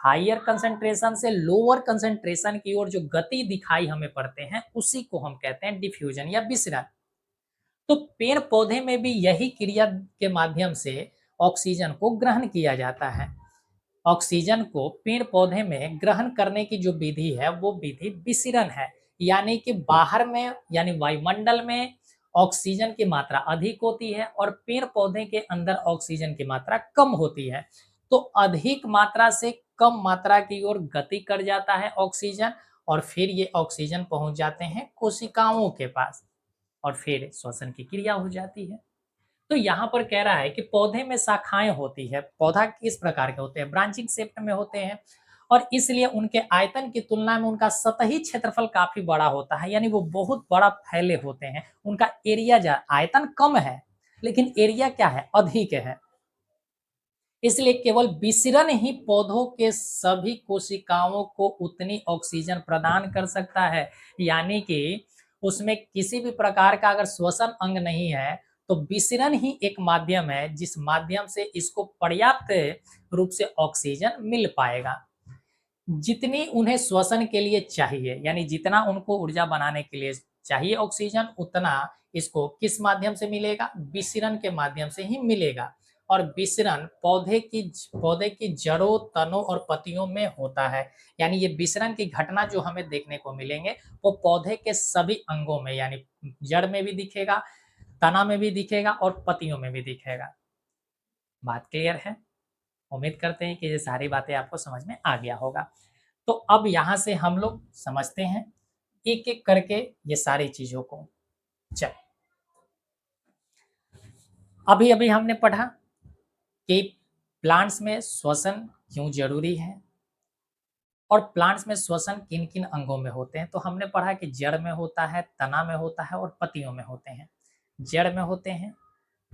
हायर कंसंट्रेशन से लोअर कंसंट्रेशन की ओर जो गति दिखाई हमें पड़ते हैं उसी को हम कहते हैं डिफ्यूजन या विसरण। तो पेड़ पौधे में भी यही क्रिया के माध्यम से ऑक्सीजन को ग्रहण किया जाता है। ऑक्सीजन को पेड़ पौधे में ग्रहण करने की जो विधि है वो विधि विसरण है, यानी कि बाहर में, यानी वायुमंडल में ऑक्सीजन की मात्रा अधिक होती है और पेड़ पौधे के अंदर ऑक्सीजन की मात्रा कम होती है। तो अधिक मात्रा से कम मात्रा की ओर गति कर जाता है ऑक्सीजन और फिर ये ऑक्सीजन पहुंच जाते हैं कोशिकाओं के पास और फिर श्वसन की क्रिया हो जाती है। तो यहाँ पर कह रहा है कि पौधे में शाखाएं होती है, पौधा किस प्रकार के होते हैं, ब्रांचिंग शेप में होते हैं और इसलिए उनके आयतन की तुलना में उनका सतही क्षेत्रफल काफी बड़ा होता है, यानी वो बहुत बड़ा फैले होते हैं। उनका एरिया, आयतन कम है लेकिन एरिया क्या है, अधिक है। इसलिए केवल विसरण ही पौधों के सभी कोशिकाओं को उतनी ऑक्सीजन प्रदान कर सकता है, यानी कि उसमें किसी भी प्रकार का अगर श्वसन अंग नहीं है, तो विसरण ही एक माध्यम है जिस माध्यम से इसको पर्याप्त रूप से ऑक्सीजन मिल पाएगा। जितनी उन्हें श्वसन के लिए चाहिए, यानी जितना उनको ऊर्जा बनाने के लिए चाहिए ऑक्सीजन, उतना इसको किस माध्यम से मिलेगा? विसरण के माध्यम से ही मिलेगा। और विसरण पौधे की जड़ों, तनों और पत्तियों में होता है। यानी ये विसरण की घटना जो हमें देखने को मिलेंगे, वो पौधे के सभी अंगों में, यानी जड़ में भी दिखेगा, तना में भी दिखेगा और पत्तियों में भी दिखेगा। बात क्लियर है? उम्मीद करते हैं कि ये सारी बातें आपको समझ में आ गया होगा। तो अब यहाँ से हम लोग समझते हैं एक-एक करके ये सारी चीज़ों को। चल, अभी-अभी हमने पढ़ा कि प्लांट्स में श्वसन क्यों ज़रूरी है और प्लांट्स में श्वसन किन-किन अंगों में होते हैं। तो हमने पढ़ा कि जड़ में होता है, तना में होता है और पत्तियों में होते हैं। जड़ में होते हैं,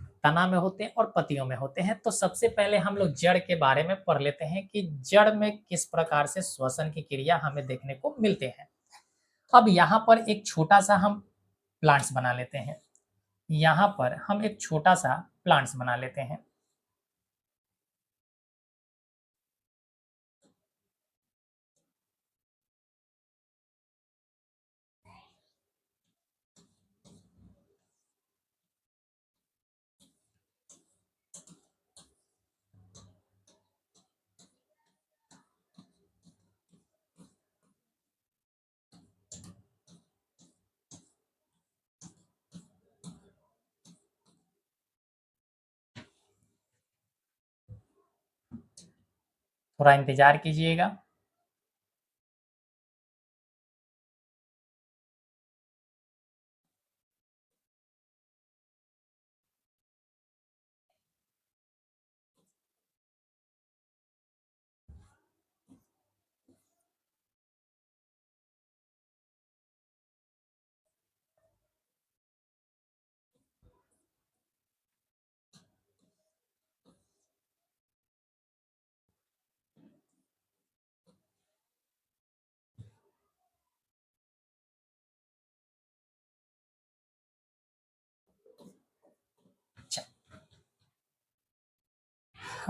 तना में होते हैं और पत्तियों में होते हैं। तो सबसे पहले हम लोग जड़ के बारे में पढ़ लेते हैं कि जड़ में किस प्रकार से श्वसन की क्रिया हमें देखने को मिलते हैं। अब यहाँ पर एक छोटा-सा हम प्लांट्स बना लेते हैं। यहाँ पर हम एक छोटा-सा प्लांट्स बना लेते हैं। थोड़ा इंतज़ार कीजिएगा। अच्छा,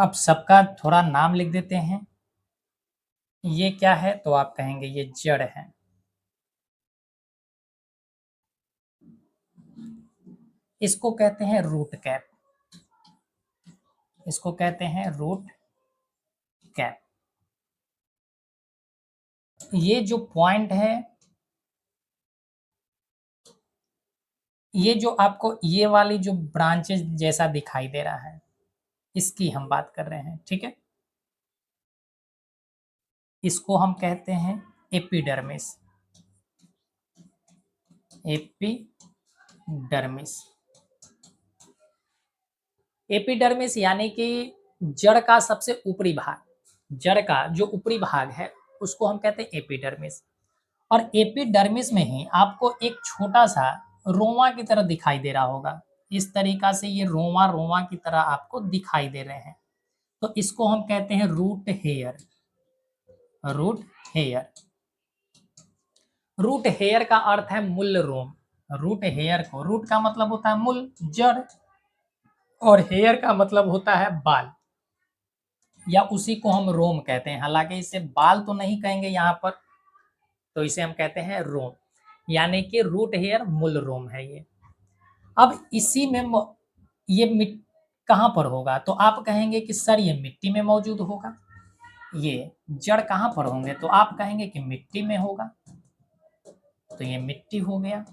अब सबका थोड़ा नाम लिख देते हैं। ये क्या है? तो आप कहेंगे ये जड़ है। इसको कहते हैं रूट कैप। इसको कहते हैं रूट कैप। ये जो पॉइंट है, ये जो आपको ये वाली जो ब्रांचेस जैसा दिखाई दे रहा है, इसकी हम बात कर रहे हैं, ठीक है? इसको हम कहते हैं एपिडर्मिस। एपिडर्मिस। एपिडर्मिस यानी कि जड़ का सबसे ऊपरी भाग, जड़ का जो ऊपरी भाग है, उसको हम कहते हैं एपिडर्मिस। और एपिडर्मिस में ही आपको एक छोटा-सा रोंवा की तरह दिखाई दे रहा होगा। इस तरीक़ा से ये रोंवा-रोंवा की तरह आपको दिखाई दे रहे हैं। तो इसको हम कहते हैं root hair. Root hair. Root hair का अर्थ है मूल रोम। रूट हेयर को, रूट का मतलब होता है मूल, जड़, और हेयर का मतलब होता है बाल, या उसी को हम रोम कहते हैं। हालाँकि इसे बाल तो नहीं कहेंगे यहाँ पर, तो इसे हम कहते हैं रोम, यानी कि रूट हेयर मूल रोम है ये। अब इसी में ये कहाँ पर होगा? तो आप कहेंगे कि सर ये मिट्टी में मौजूद होगा। ये जड़ कहाँ पर होंगे? तो आप कहेंगे कि मिट्टी में होगा। तो ये मिट्टी हो गया,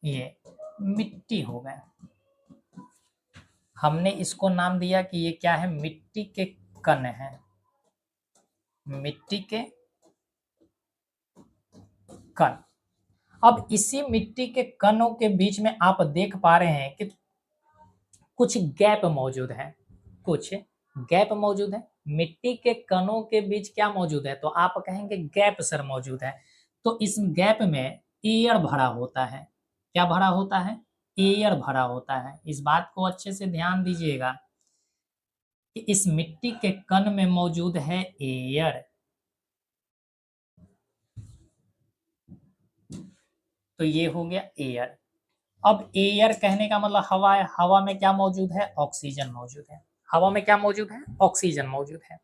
ये मिट्टी हो गया। हमने इसको नाम दिया कि ये क्या है? मिट्टी के कण हैं। मिट्टी के कण। अब इसी मिट्टी के कणों के बीच में आप देख पा रहे हैं कि कुछ गैप मौजूद है। कुछ गैप मौजूद है। मिट्टी के कणों के बीच क्या मौजूद है? तो आप कहेंगे गैप सर मौजूद है। तो इस गैप में एयर भरा होता है। क्या भरा होता है? एयर भरा होता है। इस बात को अच्छे से ध्यान दीजिएगा कि इस मिट्टी के कण में मौजूद है एयर। तो ये हो गया एयर। अब एयर कहने का मतलब हवा है, हवा में क्या मौजूद है? ऑक्सीजन मौजूद है। हवा में क्या मौजूद है? ऑक्सीजन मौजूद है।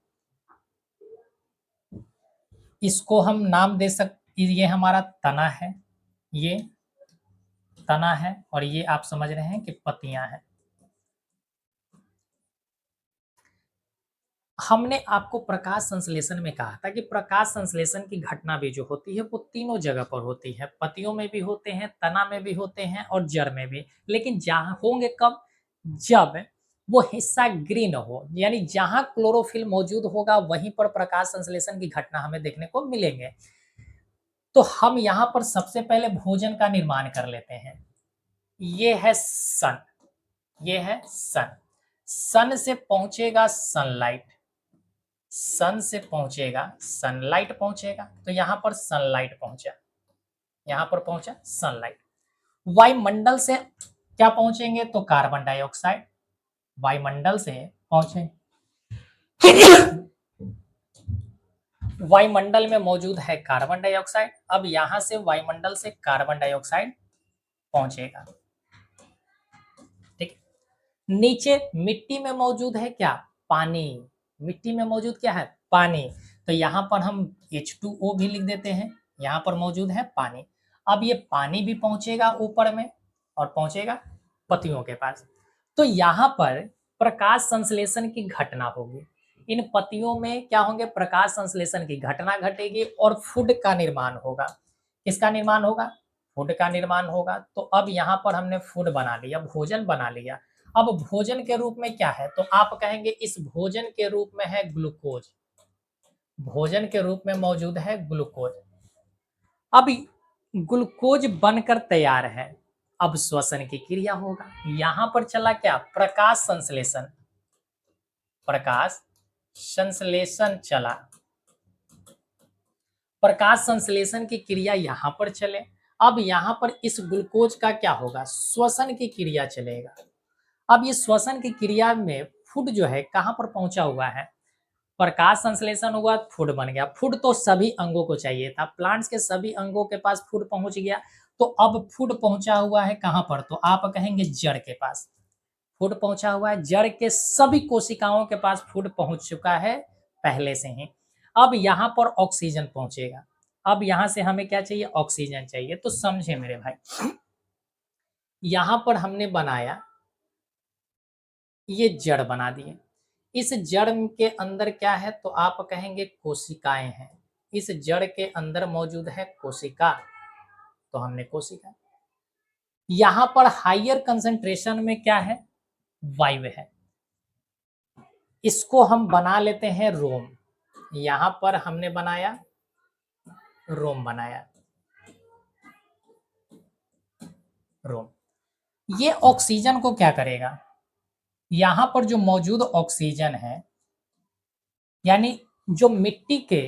इसको हम नाम दे सकते, ये हमारा तना है, ये तना है, और ये आप समझ रहे हैं कि पत्तियां हैं। हमने आपको प्रकाश संश्लेषण में कहा था कि प्रकाश संश्लेषण की घटना भी जो होती है वो तीनों जगह पर होती है, पत्तियों में भी होते हैं, तना में भी होते हैं और जड़ में भी। लेकिन जहां होंगे कब? जब वो हिस्सा ग्रीन हो, यानी जहां क्लोरोफिल मौजूद होगा वहीं पर प्रकाश संश्लेषण की घटना हमें देखने को मिलेंगे। तो हम यहाँ पर सबसे पहले भोजन का निर्माण कर लेते हैं। ये है सन, ये है सन। सन से पहुंचेगा सनलाइट, सन से पहुंचेगा सनलाइट पहुंचेगा, तो यहां पर सनलाइट पहुंचा, यहां पर पहुंचा सनलाइट। वायुमंडल से क्या पहुंचेंगे? तो कार्बन डाइऑक्साइड, वायुमंडल से पहुंचे, वायुमंडल में मौजूद है कार्बन डाइऑक्साइड। अब यहां से वायुमंडल से कार्बन डाइऑक्साइड पहुंचेगा, ठीक। नीचे मिट्टी में मौजूद है क्या? पानी। मिट्टी में मौजूद क्या है? पानी। तो यहां पर हम H2O भी लिख देते हैं, यहां पर मौजूद है पानी। अब ये पानी भी पहुंचेगा ऊपर में और पहुंचेगा पत्तियों के पास। तो यहां पर प्रकाश संश्लेषण की घटना होगी। इन पत्तियों में क्या होंगे? प्रकाश संश्लेषण की घटना घटेगी और फूड का निर्माण होगा। किसका निर्माण होगा? फूड का निर्माण होगा। तो अब यहाँ पर हमने फूड बना लिया, भोजन बना लिया। अब भोजन के रूप में क्या है? तो आप कहेंगे इस भोजन के रूप में है ग्लूकोज, भोजन के रूप में मौजूद है ग्लूकोज। अब ग्लूकोज बनकर तैयार है, अब श्वसन की क्रिया होगा। यहां पर चला क्या? प्रकाश संश्लेषण, प्रकाश संश्लेषण चला, प्रकाश संश्लेषण की क्रिया यहां पर चले। अब यहां पर इस ग्लूकोज का क्या होगा? श्वसन की क्रिया चलेगा। अब ये श्वसन की क्रिया में फूड जो है कहां पर पहुंचा हुआ है? प्रकाश संश्लेषण हुआ, फूड बन गया। फूड तो सभी अंगों को चाहिए था, प्लांट्स के सभी अंगों के पास फूड पहुंच गया। तो अब फूड पहुंचा हुआ है कहां पर? तो आप कहेंगे जड़ के पास फूड पहुंचा हुआ है। जड़ के सभी कोशिकाओं के पास फूड पहुंच चुका है पहले से ही। अब यहां पर ऑक्सीजन पहुंचेगा। अब यहां से हमें क्या चाहिए? ऑक्सीजन चाहिए। तो समझे मेरे भाई, यहां पर हमने बनाया, ये जड़ बना दिए। इस जड़ के अंदर क्या है? तो आप कहेंगे कोशिकाएं हैं। इस जड़ के अंदर मौजूद है कोशिका, तो हमने कोशिका। यहां पर हायर कंसंट्रेशन में क्या है? वायु है। इसको हम बना लेते हैं रोम। यहां पर हमने बनाया, रोम बनाया, रोम। ये ऑक्सीजन को क्या करेगा? यहां पर जो मौजूद ऑक्सीजन है, यानी जो मिट्टी के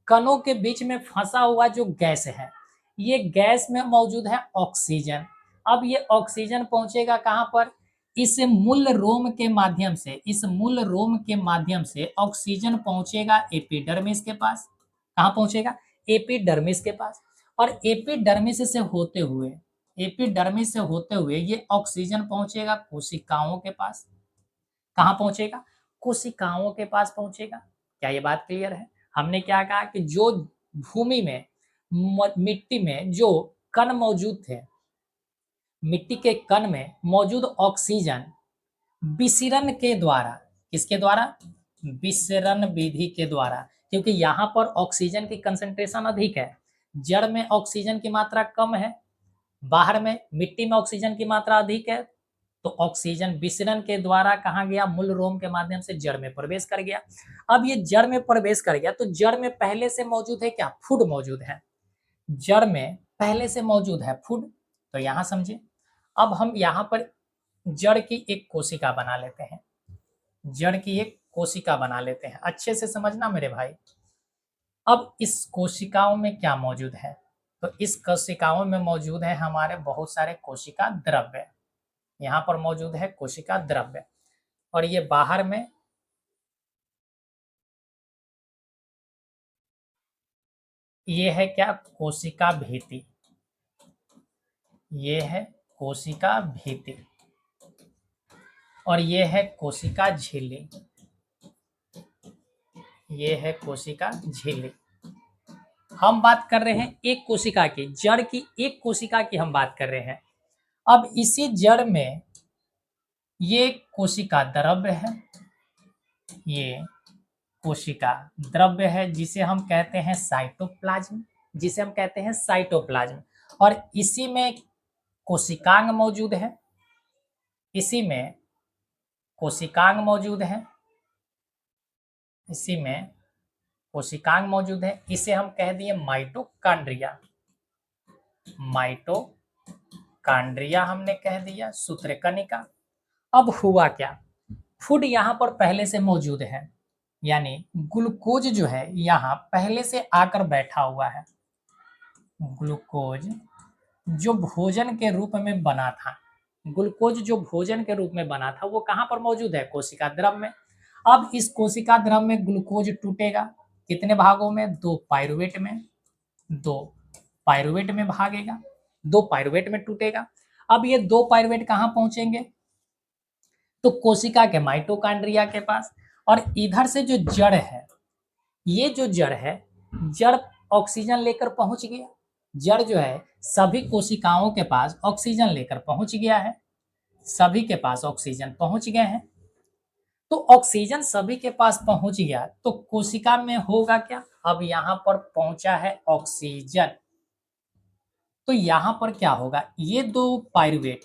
कणों के बीच में फंसा हुआ जो गैस है, ये गैस में मौजूद है ऑक्सीजन। अब ये ऑक्सीजन पहुंचेगा कहां पर? इस मूल रोम के माध्यम से, इस मूल रोम के माध्यम से ऑक्सीजन पहुंचेगा एपिडर्मिस के पास। कहां पहुंचेगा? एपिडर्मिस के पास। और एपिडर्मिस से होते हुए, एपिडर्मिस से होते हुए ये ऑक्सीजन पहुंचेगा कोशिकाओं के पास। कहाँ पहुंचेगा? कोशिकाओं के पास पहुंचेगा। क्या ये बात क्लियर है? हमने क्या कहा कि जो भूमि में, मिट्टी में जो कण मौजूद थे, मिट्टी के कण में मौजूद ऑक्सीजन विसरण के द्वारा, किसके द्वारा? विसरण विधि के द्वारा। क्योंकि यहाँ पर ऑक्सीजन की कंसंट्रेशन अधिक है, जड़ में ऑक्सीजन की मात्रा कम है, बाहर में मिट्टी में ऑक्सीजन की मात्रा अधिक है। तो ऑक्सीजन विसरण के द्वारा कहाँ गया? मूल रोम के माध्यम से जड़ में प्रवेश कर गया। अब ये जड़ में प्रवेश कर गया तो जड़ में पहले से मौजूद है क्या? फूड मौजूद है। जड़ में पहले से मौजूद है फूड। तो यहां समझे। अब हम यहां पर जड़ की एक कोशिका बना लेते हैं, जड़ की एक कोशिका बना लेते हैं। अच्छे से समझना मेरे भाई। अब इस कोशिकाओं में क्या मौजूद है? तो इस कोशिकाओं में मौजूद है हमारे बहुत सारे कोशिका द्रव्य। यहाँ पर मौजूद है कोशिका द्रव्य। और ये बाहर में, ये है क्या? कोशिका भीति। ये है कोशिका भित्ति और ये है कोशिका झिल्ली। ये है कोशिका झिल्ली। हम बात कर रहे हैं एक कोशिका की, जड़ की एक कोशिका की हम बात कर रहे हैं। अब इसी जड़ में ये कोशिका द्रव्य है, ये कोशिका द्रव्य है जिसे हम कहते हैं साइटोप्लाज्म, जिसे हम कहते हैं साइटोप्लाज्म। और इसी में कोशिकांग मौजूद है, इसी में कोशिकांग मौजूद है, इसी में कोशिकांग मौजूद है। इसे हम कह दिए माइटोकांड्रिया, माइटोकांड्रिया हमने कह दिया, सूत्रकणिका। अब हुआ क्या, फूड यहाँ पर पहले से मौजूद है, यानी ग्लूकोज जो है यहाँ पहले से आकर बैठा हुआ है। ग्लूकोज जो भोजन के रूप में बना था, ग्लूकोज जो भोजन के रूप में बना था वो कहाँ पर मौजूद है, कोशिका द्रव में। अब इस कोशिका द्रव में ग्लूकोज टूटेगा, कितने भागों में, दो पाइरुवेट में, दो पाइरुवेट में भागेगा, दो पाइरुवेट में टूटेगा। अब ये दो पाइरुवेट कहाँ पहुंचेंगे, तो कोशिका के माइटोकांड्रिया के पास। और इधर से जो जड़ है, ये जो जड़ है, जड़ ऑक्सीजन लेकर पहुंच गया। जड़ जो है सभी कोशिकाओं के पास ऑक्सीजन लेकर पहुंच गया है, सभी के पास ऑक्सीजन पहुंच गए हैं। तो ऑक्सीजन सभी के पास पहुंच गया तो कोशिका में होगा क्या, अब यहां पर पहुंचा है ऑक्सीजन, तो यहां पर क्या होगा, ये दो पाइरुवेट,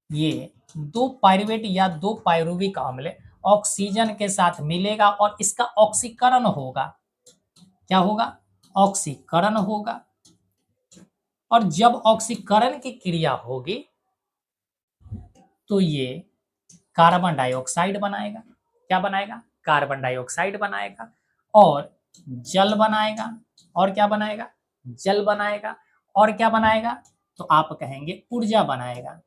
ये दो पाइरुवेट या दो पाइरुविक अम्ल ऑक्सीजन के साथ मिलेगा और इसका ऑक्सीकरण होगा। क्या होगा, ऑक्सीकरण होगा। और जब ऑक्सीकरण की क्रिया होगी तो ये कार्बन डाइऑक्साइड बनाएगा। क्या बनाएगा, कार्बन डाइऑक्साइड बनाएगा और जल बनाएगा। और क्या बनाएगा, जल बनाएगा। और क्या बनाएगा, तो आप कहेंगे ऊर्जा बनाएगा।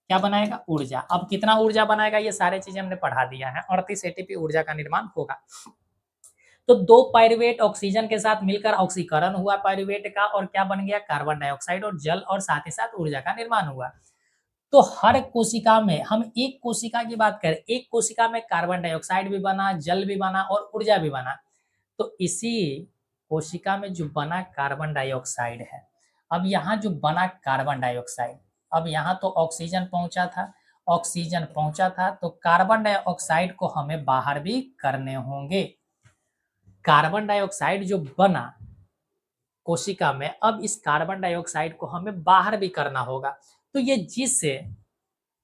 क्या बनाएगा, ऊर्जा। अब कितना ऊर्जा बनाएगा, ये सारे चीजें हमने पढ़ा दिया है। 38 एटीपी ऊर्जा का निर्माण होगा। तो दो पाइरुवेट ऑक्सीजन के साथ मिलकर ऑक्सीकरण हुआ पाइरुवेट का, और क्या बन गया, कार्बन डाइऑक्साइड और जल, और साथ ही साथ ऊर्जा का निर्माण हुआ। तो हर कोशिका में, हम एक कोशिका की बात करें, एक कोशिका में कार्बन डाइऑक्साइड भी बना, जल भी बना और ऊर्जा भी बना। तो इसी कोशिका में जो बना कार्बन डाइऑक्साइड है, अब यहाँ जो बना कार्बन डाइऑक्साइड, अब यहाँ तो ऑक्सीजन पहुंचा था, ऑक्सीजन पहुंचा था तो कार्बन डाइऑक्साइड को हमें बाहर भी करने होंगे। कार्बन डाइऑक्साइड जो बना कोशिका में, अब इस कार्बन डाइऑक्साइड को हमें बाहर भी करना होगा। तो ये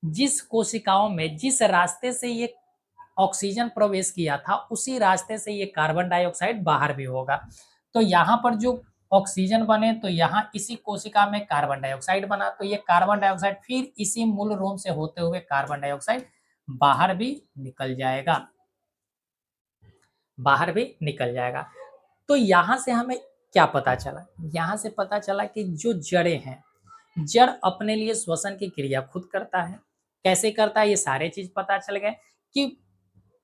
जिस कोशिकाओं में जिस रास्ते से ये ऑक्सीजन प्रवेश किया था उसी रास्ते से ये कार्बन डाइऑक्साइड बाहर भी होगा। तो यहाँ पर जो ऑक्सीजन बने तो यहाँ इसी कोशिका में कार्बन डाइऑक्साइड बना, तो ये कार्बन डाइऑक्साइड फिर इसी मूल रोम से होते हुए कार्बन डाइऑक्साइड बाहर भी निकल जाएगा, बाहर भी निकल जाएगा। तो यहाँ से हमें क्या पता चला, यहाँ से पता चला कि जो जड़ें हैं, जड़ अपने लिए श्वसन की क्रिया खुद करता है। कैसे करता है, ये सारे चीज पता चल गए कि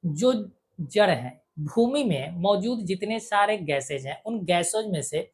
जो जड़ है, भूमि में मौजूद जितने सारे गैसेज हैं, उन गैसेज में से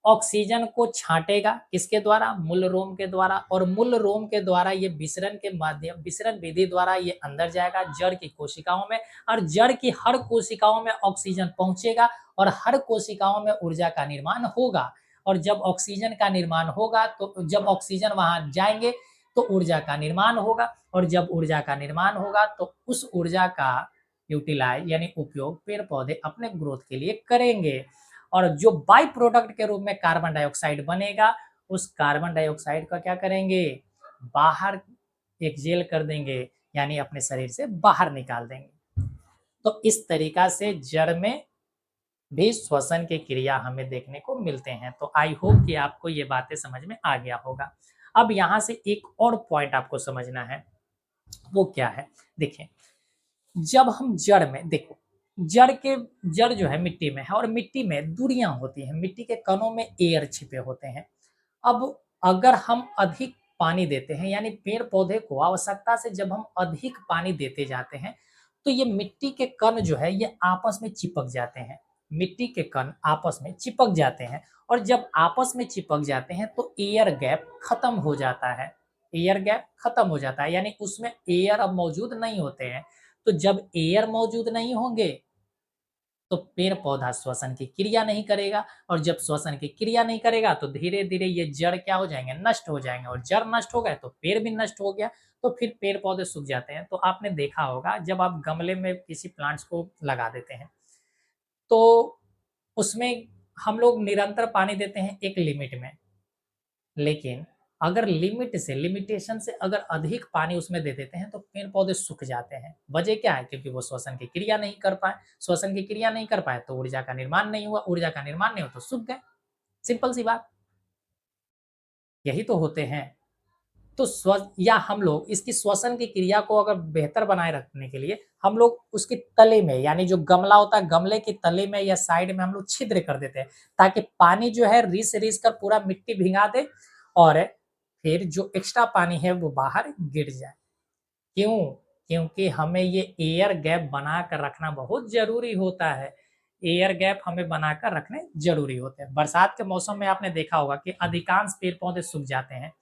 ऑक्सीजन को छांटेगा, किसके द्वारा, मूल रोम के द्वारा। और मूल रोम के द्वारा ये विसरण के माध्यम, विसरण विधि द्वारा ये अंदर जाएगा जड़ की कोशिकाओं में, और जड़ की हर कोशिकाओं में ऑक्सीजन पहुंचेगा और हर कोशिकाओं में ऊर्जा का निर्माण होगा। और जब ऑक्सीजन का निर्माण होगा, तो जब ऑक्सीजन वहां जाएंगे तो ऊर्जा का निर्माण होगा, और जब ऊर्जा का निर्माण होगा तो उस ऊर्जा का यूटिलाइज यानी उपयोग पेड़ पौधे अपने ग्रोथ के लिए करेंगे। और जो बाई प्रोडक्ट के रूप में कार्बन डाइऑक्साइड बनेगा, उस कार्बन डाइऑक्साइड का क्या करेंगे, बाहर एक्सहेल कर देंगे, यानी अपने शरीर से बाहर निकाल देंगे। तो इस तरीका से जड़ में भी श्वसन की क्रिया हमें देखने को मिलते हैं। तो आई होप कि आपको ये बातें समझ में आ गया होगा। अब यहाँ से एक और पॉइंट आपको समझना है, वो क्या है, देखिए, जब हम जड़ में, देखो, जड़ जो है मिट्टी में है, और मिट्टी में दूरियां होती हैं, मिट्टी के कणों में एयर छिपे होते हैं। अब अगर हम अधिक पानी देते हैं, यानी पेड़ पौधे को आवश्यकता से जब हम अधिक पानी देते जाते हैं, तो ये मिट्टी के कण जो है ये आपस में चिपक जाते हैं। मिट्टी के कण आपस में चिपक जाते हैं और जब आपस में चिपक जाते हैं तो एयर गैप खत्म हो जाता है। एयर गैप खत्म हो जाता है यानी उसमें एयर अब मौजूद नहीं होते हैं। तो जब एयर मौजूद नहीं होंगे तो पेड़ पौधा श्वसन की क्रिया नहीं करेगा और जब श्वसन की क्रिया नहीं करेगा तो धीरे धीरे ये जड़ क्या हो जाएंगे, नष्ट हो जाएंगे और जड़ नष्ट हो गए तो पेड़ भी नष्ट हो गया। तो फिर पेड़ पौधे सूख जाते हैं। तो आपने देखा होगा जब आप गमले में किसी प्लांट्स को लगा देते हैं तो उसमें हम लोग निरंतर पानी देते हैं एक लिमिट में, लेकिन अगर लिमिट से लिमिटेशन से अगर अधिक पानी उसमें दे देते हैं तो पेड़ पौधे सूख जाते हैं। वजह क्या है? क्योंकि वो श्वसन की क्रिया नहीं कर पाए। श्वसन की क्रिया नहीं कर पाए तो ऊर्जा का निर्माण नहीं हुआ, ऊर्जा का निर्माण नहीं हुआ तो सूख गए। सिंपल सी बात, यही तो होते हैं। तो स्व या हम लोग इसकी श्वसन की क्रिया को अगर बेहतर बनाए रखने के लिए हम लोग उसके तले में यानी जो गमला होता है गमले के तले में या साइड में हम लोग छिद्र कर देते हैं ताकि पानी जो है रिस कर पूरा मिट्टी भिगा दे और फिर जो एक्स्ट्रा पानी है वो बाहर गिर जाए। क्यों? क्योंकि हमें ये एयर गैप बना कर रखना बहुत ज़रूरी होता है। एयर गैप हमें बनाकर रखने ज़रूरी होते हैं। बरसात के मौसम में आपने देखा होगा कि अधिकांश पेड़-पौधे सूख जाते हैं,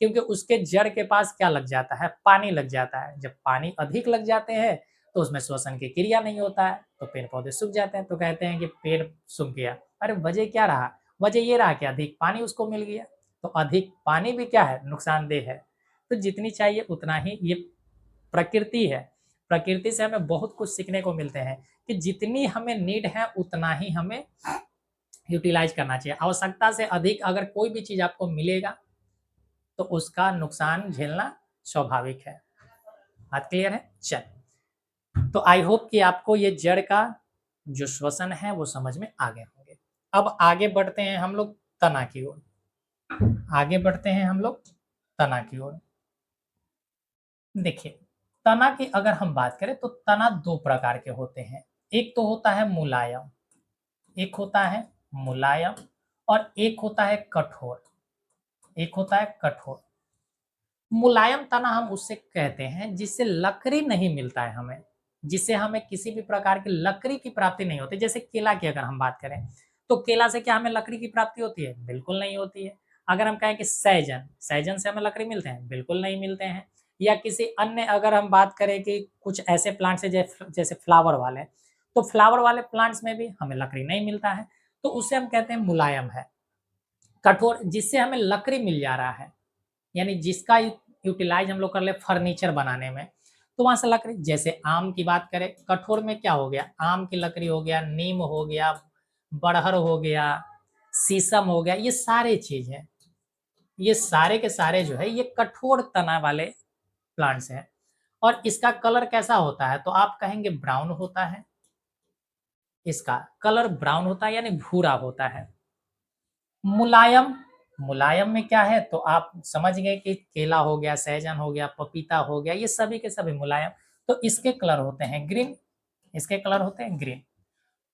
क्योंकि उसके जड़ के पास क्या लग जाता है? पानी लग जाता है। जब पानी अधिक लग जाते हैं, तो उसमें श्वसन की क्रिया नहीं होता है, तो पेड़-पौधे सूख जाते हैं। तो कहते हैं कि पेड़ सूख गया। अरे वजह क्या रहा? वजह ये रहा कि अधिक पानी उसको मिल गया। तो अधिक पानी भी क्या है? नुकसानदेह है। तो जितनी चाहिए उतना ही ये प्रकृति है। प्रकृति से हमें बहुत कुछ सीखने को मिलते हैं कि जितनी हमें नीड है उतना ही हमें यूटिलाइज़ करना चाहिए। आवश्यकता से अधिक अगर कोई भी चीज़ आपको मिलेगा, तो उसका नुकसान झेलना स्वाभाविक है। बात क्लियर है? चलिए, तो आई होप कि आपको ये जड़ का जो श्वसन है वो समझ में आ गए होंगे। अब आगे बढ़ते हैं हम लोग तना की ओर। आगे बढ़ते हैं हम लोग तना की ओर। देखिए, तना की अगर हम बात करें तो तना 2 प्रकार के होते हैं। एक तो होता है मुलायम, एक होता है मुलायम और एक होता है कठोर, एक होता है कठोर। मुलायम तना हम उससे कहते हैं जिससे लकड़ी नहीं मिलता है हमें, जिससे हमें किसी भी प्रकार की लकड़ी की प्राप्ति नहीं होती। जैसे केला की अगर हम बात करें, तो केला से क्या हमें लकड़ी की प्राप्ति होती है? बिल्कुल नहीं होती है। अगर हम कहें कि सहजन, सहजन से हमें लकड़ी मिलते हैं? बिल्कुल नहीं मिलते हैं। या किसी अन्य अगर हम बात करें कि कुछ ऐसे प्लांट्स हैं जैसे फ्लावर वाले, तो फ्लावर वाले प्लांट्स में भी हमें लकड़ी नहीं मिलता है, तो उसे हम कहते हैं मुलायम है। कठोर जिससे हमें लकड़ी मिल जा रहा है, यानी जिसका यूटिलाइज हम लोग कर ले फर्नीचर बनाने में, तो वहाँ से लकड़ी जैसे आम की बात करें, कठोर में क्या हो गया? आम की लकड़ी हो गया, नीम हो गया, बड़हर हो गया, शीशम हो गया, ये सारे चीज़ हैं। ये सारे के सारे जो है ये कठोर तना वाले प्लांट्स हैं और इसका कलर कैसा होता है? तो आप कहेंगे ब्राउन होता है। इसका कलर ब्राउन होता है यानी भूरा होता है। मुलायम, मुलायम में क्या है? तो आप समझ गए कि केला हो गया, सहजन हो गया, पपीता हो गया, ये सभी के सभी मुलायम। तो इसके कलर होते हैं ग्रीन, इसके कलर होते हैं ग्रीन।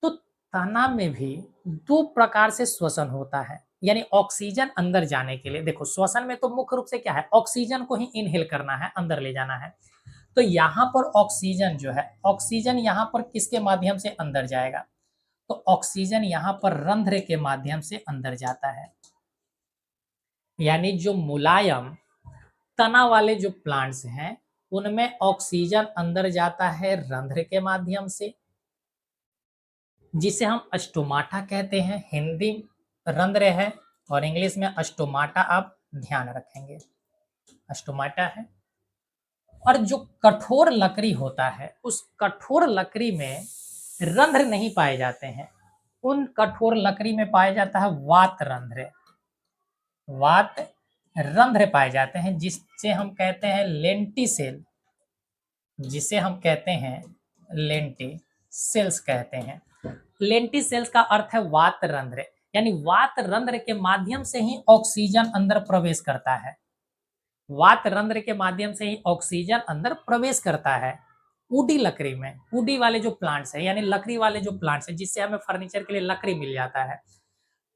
तो तना में भी 2 प्रकार से श्वसन होता है, यानी ऑक्सीजन अंदर जाने के लिए। देखो श्वसन में तो मुख्य रूप से क्या है? ऑक्सीजन को ही इन्हेल करना है, अंदर ले जाना है। तो यहाँ पर ऑक्सीजन जो है, ऑक्सीजन यहाँ पर किसके माध्यम से अंदर जाएगा? तो ऑक्सीजन यहाँ पर रंध्र के माध्यम से अंदर जाता है। यानी जो मुलायम तना वाले जो प्लांट्स हैं, उनमें ऑक्सीजन अंदर जाता है रंध्र के माध्यम से, जिसे हम स्टोमाटा कहते हैं। हिंदी रंध्र है और इंग्लिश में स्टोमाटा, आप ध्यान रखेंगे स्टोमाटा है। और जो कठोर लकड़ी होता है, उस कठोर लकड़ी में रंध्र नहीं पाए जाते हैं। उन कठोर लकड़ी में पाया जाता है वात रंध्र। वात रंध्र पाए जाते हैं जिससे हम कहते हैं लेंटिसेल, जिसे हम कहते हैं लेंटिसेल्स कहते हैं। लेंटिसेल्स का अर्थ है वात रंध्र, यानी वात रंध्र के माध्यम से ही ऑक्सीजन अंदर प्रवेश करता है। वात रंध्र के माध्यम से ही ऑक्सीजन अंदर प्रवेश करता है वुडी लकड़ी में। वुडी वाले जो प्लांट्स है यानी लकड़ी वाले जो प्लांट्स है जिससे हमें फर्नीचर के लिए लकड़ी मिल जाता है।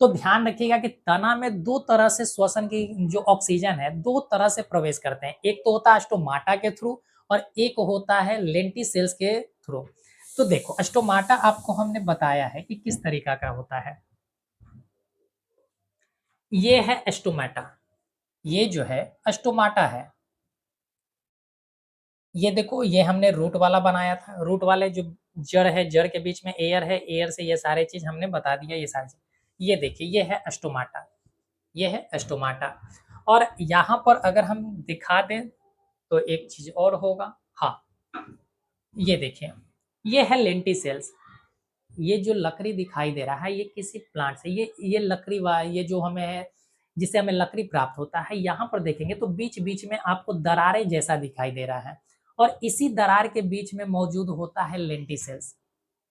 तो ध्यान रखिएगा कि तना में 2 तरह से श्वसन की जो ऑक्सीजन है 2 तरह से प्रवेश करते हैं। एक तो होता है स्टोमाटा के थ्रू और एक होता है लेंटिसेल्स के थ्रू। तो देखो स्टोमाटा आपको हमने बताया है कि किस तरीका का होता है। ये है स्टोमाटा, ये जो है स्टोमाटा है। ये देखो ये हमने रूट वाला बनाया था, रूट वाले जो जड़ है, जड़ के बीच में एयर है, एयर से ये सारे चीज हमने बता दिया, ये सारी चीज। ये देखिए ये है स्टोमाटा, ये है स्टोमाटा। और यहाँ पर अगर हम दिखा दें तो एक चीज और होगा। हाँ, ये देखिए ये है लेंटिसेल्स। ये जो लकड़ी दिखाई दे रहा है ये किसी प्लांट से, ये लकड़ी वा ये जो हमें है, जिससे हमें लकड़ी प्राप्त होता है, यहाँ पर देखेंगे तो बीच बीच में आपको दरारें जैसा दिखाई दे रहा है, और इसी दरार के बीच में मौजूद होता है लेंटिसेल्स,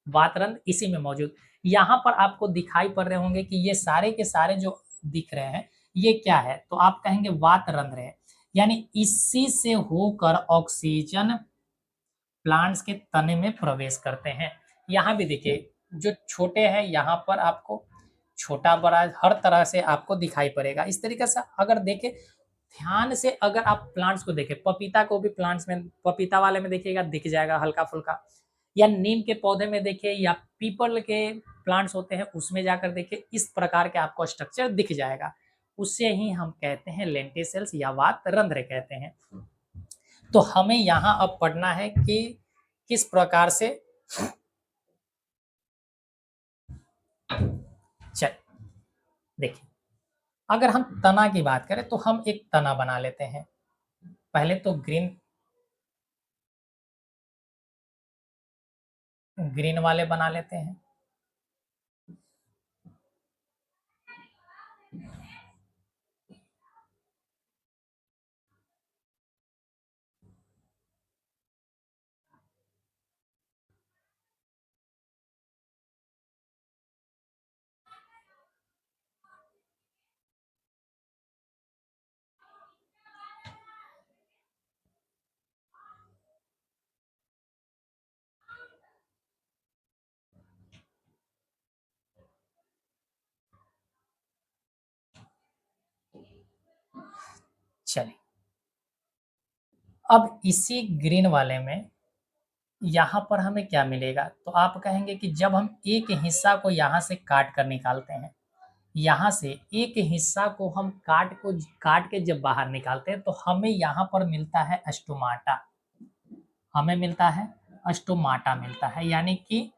वातरंध्र इसी में मौजूद। यहाँ पर आपको दिखाई पड़ रहे होंगे कि ये सारे के सारे जो दिख रहे हैं ये क्या है, तो आप कहेंगे वातरंध्र है। यानी इसी से होकर ऑक्सीजन प्लांट्स के तने में प्रवेश करते हैं। यहाँ भी देखिए जो छोटे हैं यहाँ पर आपको छोटा बड़ा हर तरह से आपको दिखाई पड़ेगा। इस तरीके से अगर देखें ध्यान से, अगर आप प्लांट्स को देखें, पपीता को भी प्लांट्स में, पपीता वाले में देखिएगा दिख जाएगा हल्का फुल्का, या नीम के पौधे में देखिए, या पीपल के प्लांट्स होते हैं उसमें जाकर देखिए, इस प्रकार के आपको स्ट्रक्चर दिख जाएगा। उससे ही हम कहते हैं लेंटिसेल्स या वात रंध्र कहते हैं। तो हमें यहाँ अब पढ़ना है कि किस प्रकार से, चल देखिए अगर हम तना की बात करें तो हम एक तना बना लेते हैं। पहले तो ग्रीन ग्रीन वाले बना लेते हैं। चलिए अब इसी ग्रीन वाले में यहाँ पर हमें क्या मिलेगा, तो आप कहेंगे कि जब हम एक हिस्सा को यहाँ से काट कर निकालते हैं, यहाँ से एक हिस्सा को हम काट के जब बाहर निकालते हैं तो हमें यहाँ पर मिलता है स्टोमाटा, हमें मिलता है स्टोमाटा मिलता है, यानी कि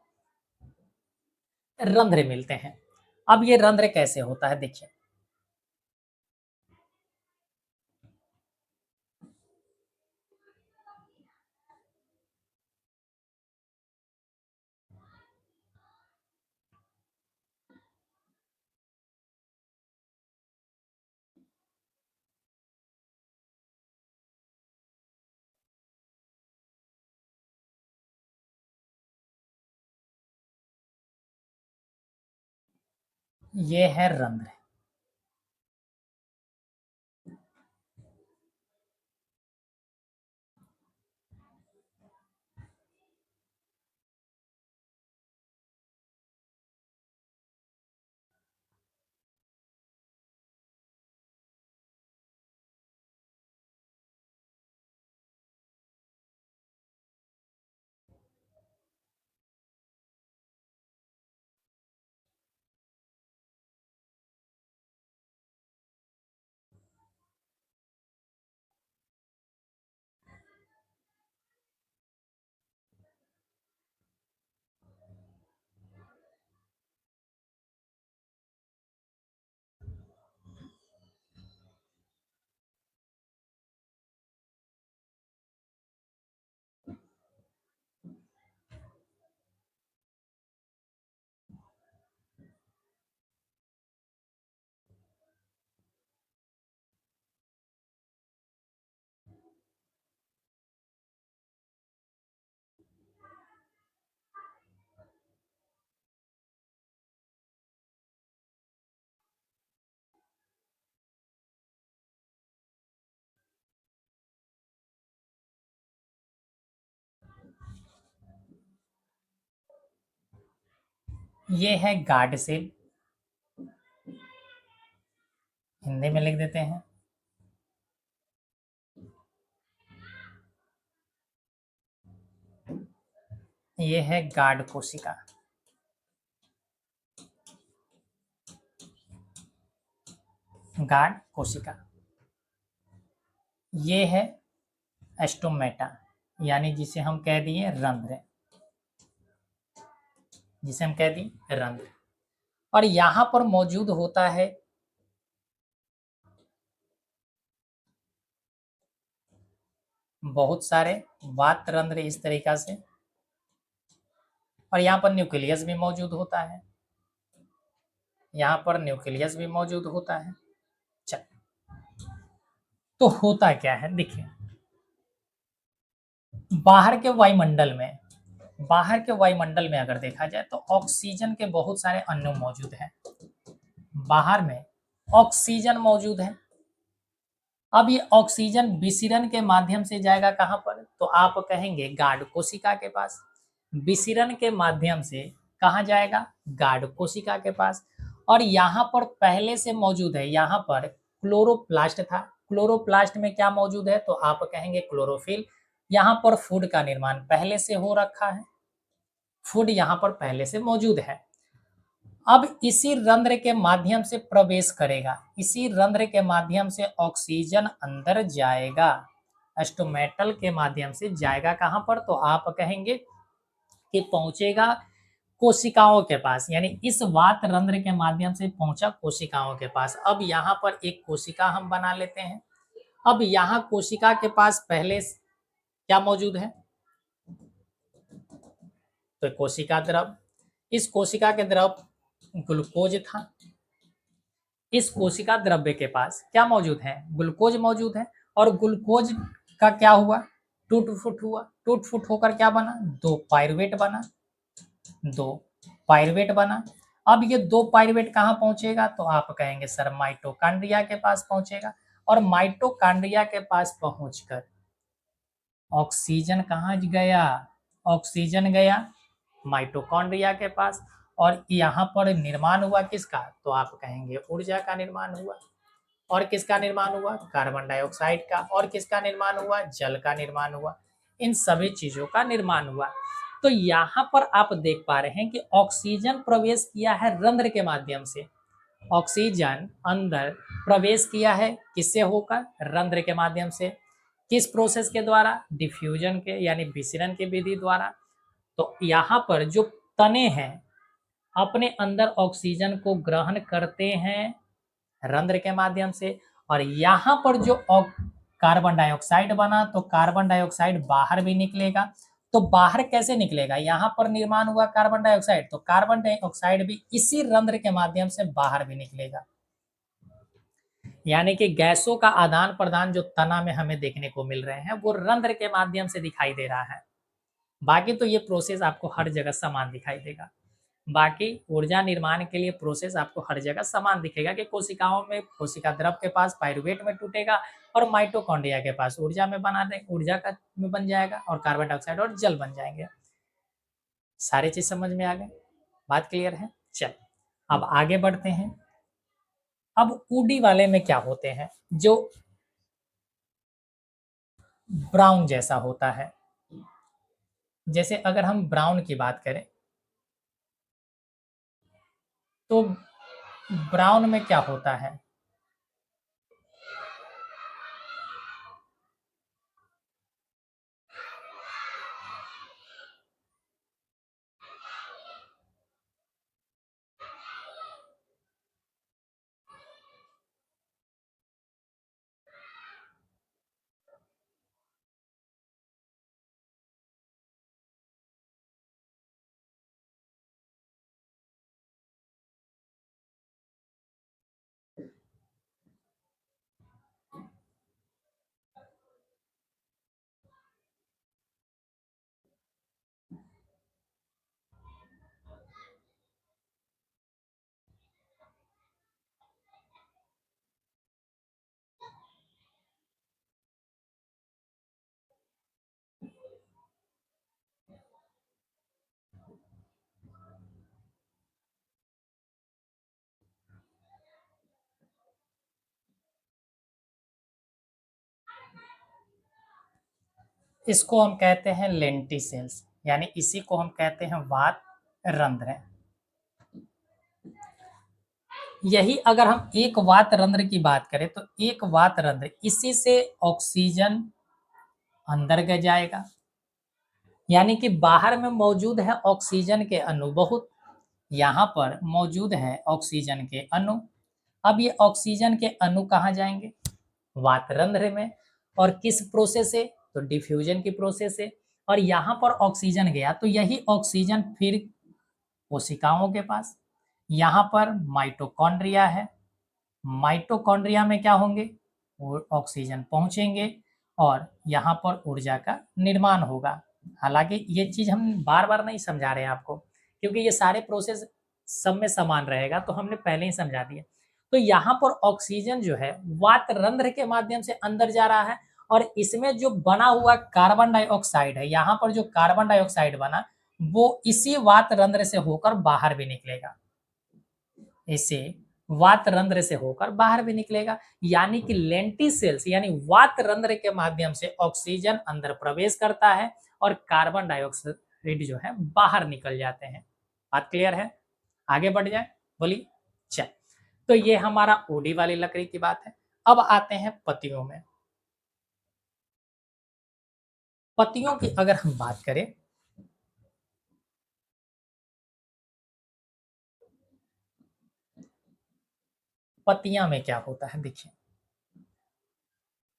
रंध्र मिलते हैं। अब ये रंध्र कैसे होता है देखिए, ये है रंध्र। ये है गार्ड सेल, हिंदी में लिख देते हैं। ये है गार्ड कोशिका। गार्ड कोशिका। ये है एस्टोमेटा, यानी जिसे हम कह दिए रंध्र, जिसे हम कह दिए रंध्र। और यहां पर मौजूद होता है बहुत सारे वात रंध्र इस तरीका से, और यहाँ पर न्यूक्लियस भी मौजूद होता है, यहाँ पर न्यूक्लियस भी मौजूद होता है। चल, तो होता क्या है देखिए, बाहर के वायुमंडल में, बाहर के वायुमंडल में अगर देखा जाए तो ऑक्सीजन के बहुत सारे अणु मौजूद हैं। बाहर में ऑक्सीजन मौजूद है। अब ये ऑक्सीजन विकिरण के माध्यम से जाएगा कहां पर, तो आप कहेंगे गार्ड कोशिका के पास। विकिरण के माध्यम से कहा जाएगा, गार्ड कोशिका के पास। और यहाँ पर पहले से मौजूद है, यहाँ पर क्लोरोप्लास्ट था। क्लोरोप्लास्ट में क्या मौजूद है, तो आप कहेंगे क्लोरोफिल। यहाँ पर फूड का निर्माण पहले से हो रखा है, फूड यहाँ पर पहले से मौजूद है। अब इसी रंध्र के माध्यम से प्रवेश करेगा, इसी रंध्र के माध्यम से ऑक्सीजन अंदर जाएगा, एस्टोमेटल के माध्यम से जाएगा कहां पर, तो आप कहेंगे कि पहुंचेगा कोशिकाओं के पास, यानी इस वात रंध्र के माध्यम से पहुंचा कोशिकाओं के पास। अब यहाँ पर एक कोशिका हम बना लेते हैं। अब यहाँ कोशिका के पास पहले क्या मौजूद है, तो कोशिका द्रव। इस कोशिका के द्रव ग्लूकोज था। इस कोशिका द्रव्य के पास क्या मौजूद है, ग्लूकोज मौजूद है। और ग्लूकोज का क्या हुआ, टूट फुट हुआ। टूट फुट होकर क्या बना, दो पायरुवेट बना, दो पायरुवेट बना। अब ये दो पायरुवेट कहाँ पहुंचेगा, तो आप कहेंगे सर माइटोकॉन्ड्रिया के पास पहुंचेगा। और माइटोकॉन्ड्रिया के पास पहुंचकर ऑक्सीजन कहाँ गया, ऑक्सीजन गया माइटोकॉन्ड्रिया के पास। और यहाँ पर निर्माण हुआ किसका, तो आप कहेंगे ऊर्जा का निर्माण हुआ। और किसका निर्माण हुआ, कार्बन डाइऑक्साइड का। और किसका निर्माण हुआ, जल का निर्माण हुआ। इन सभी चीजों का निर्माण हुआ। तो यहाँ पर आप देख पा रहे हैं कि ऑक्सीजन प्रवेश किया है रंध्र के माध्यम से। ऑक्सीजन अंदर प्रवेश किया है किससे होकर, रंध्र के माध्यम से। किस प्रोसेस के द्वारा, डिफ्यूजन के यानी विकिरण के विधि द्वारा। तो यहाँ पर जो तने हैं अपने अंदर ऑक्सीजन को ग्रहण करते हैं रंध्र के माध्यम से। और यहाँ पर जो कार्बन डाइऑक्साइड बना, तो कार्बन डाइऑक्साइड बाहर भी निकलेगा। तो बाहर कैसे निकलेगा, यहाँ पर निर्माण हुआ कार्बन डाइऑक्साइड, तो कार्बन डाइऑक्साइड भी इसी रंध्र के माध्यम से बाहर भी निकलेगा। यानी कि गैसों का आदान प्रदान जो तना में हमें देखने को मिल रहे हैं वो रंध्र के माध्यम से दिखाई दे रहा है। बाकी तो ये प्रोसेस आपको हर जगह समान दिखाई देगा। बाकी ऊर्जा निर्माण के लिए प्रोसेस आपको हर जगह समान दिखेगा कि कोशिकाओं में कोशिका द्रव के पास पायरुवेट में टूटेगा, और माइटोकॉन्ड्रिया के पास ऊर्जा में बना दे, ऊर्जा का में बन जाएगा, और कार्बन डाइऑक्साइड और जल बन जाएंगे। सारी चीज समझ में आ गए, बात क्लियर है। चल, अब आगे बढ़ते हैं। अब ऊडी वाले में क्या होते हैं, जो ब्राउन जैसा होता है। जैसे अगर हम ब्राउन की बात करें, तो ब्राउन में क्या होता है, इसको हम कहते हैं लेंटिसेल्स, यानी इसी को हम कहते हैं वात रंध्र। यही अगर हम एक वात रंध्र की बात करें तो एक वात रंध्र, इसी से ऑक्सीजन अंदर के जाएगा, यानी कि बाहर में मौजूद है ऑक्सीजन के अणु बहुत, यहाँ पर मौजूद है ऑक्सीजन के अणु। अब ये ऑक्सीजन के अणु कहाँ जाएंगे? वातरंध्र में। और किस प्रोसेस से? तो डिफ्यूजन की प्रोसेस से। और यहाँ पर ऑक्सीजन गया तो यही ऑक्सीजन फिर कोशिकाओं के पास, यहाँ पर माइटोकॉन्ड्रिया है, माइटोकॉन्ड्रिया में क्या होंगे? वो ऑक्सीजन पहुंचेंगे और यहाँ पर ऊर्जा का निर्माण होगा। हालांकि ये चीज हम बार बार नहीं समझा रहे हैं आपको, क्योंकि ये सारे प्रोसेस सब में समान रहेगा, तो हमने पहले ही समझा दिया। तो यहाँ पर ऑक्सीजन जो है वातरंध्र के माध्यम से अंदर जा रहा है, और इसमें जो बना हुआ कार्बन डाइऑक्साइड है, यहाँ पर जो कार्बन डाइऑक्साइड बना वो इसी वातरंध्र से होकर बाहर भी निकलेगा, इसे वातरंध्र से होकर बाहर भी निकलेगा। यानी कि लेंटिसेल्स यानी वातरंध्र के माध्यम से ऑक्सीजन अंदर प्रवेश करता है और कार्बन डाइऑक्साइड जो है बाहर निकल जाते हैं। बात क्लियर है? आगे बढ़ जाए, बोलिए। चल, तो ये हमारा ओडी वाली लकड़ी की बात है। अब आते हैं पत्तियों में। पत्तियों की अगर हम बात करें, पत्तियां में क्या होता है, देखिए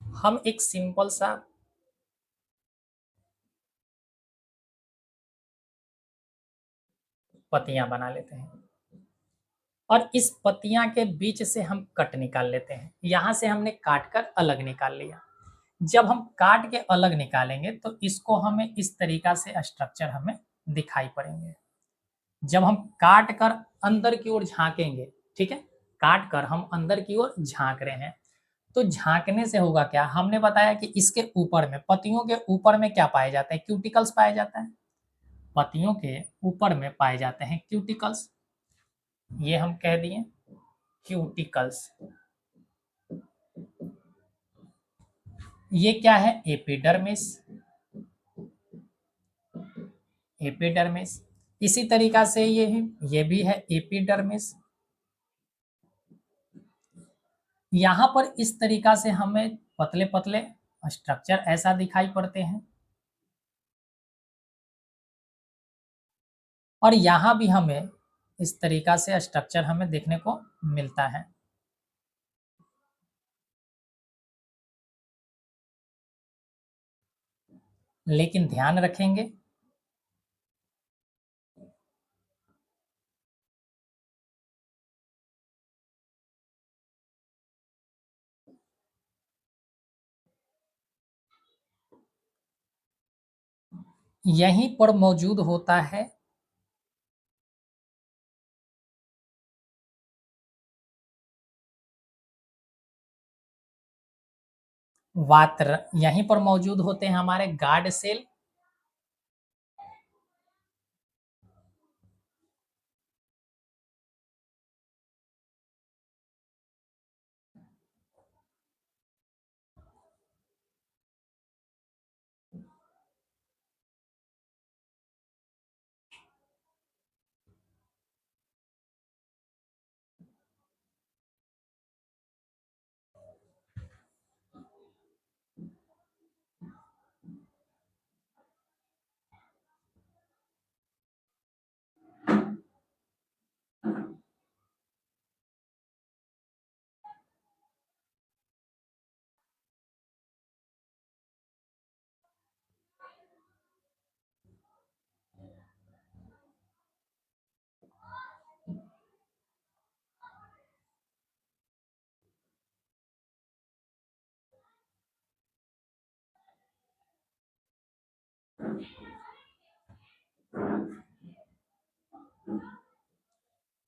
हम एक सिंपल सा पत्तियां बना लेते हैं और इस पत्तियां के बीच से हम कट निकाल लेते हैं। यहां से हमने काट कर अलग निकाल लिया। जब हम काट के अलग निकालेंगे तो इसको हमें इस तरीका से स्ट्रक्चर हमें दिखाई पड़ेंगे। जब हम काट कर अंदर की ओर झांकेंगे, ठीक है, काट कर हम अंदर की ओर झांक रहे हैं, तो झांकने से होगा क्या? हमने बताया कि इसके ऊपर में, पत्तियों के ऊपर में क्या पाए जाते हैं? क्यूटिकल्स पाए जाते हैं। पत्तियों के ऊपर में पाए जाते हैं क्यूटिकल्स, ये हम कह दिए क्यूटिकल्स। ये क्या है? Epidermis, epidermis. इसी तरीका से ये है, ये भी है एपिडर्मिस। यहाँ पर इस तरीका से हमें पतले पतले स्ट्रक्चर ऐसा दिखाई पड़ते हैं, और यहाँ भी हमें इस तरीका से स्ट्रक्चर हमें देखने को मिलता है। लेकिन ध्यान रखेंगे, यहीं पर मौजूद होता है वात्र, यहीं पर मौजूद होते हैं हमारे गार्ड सेल।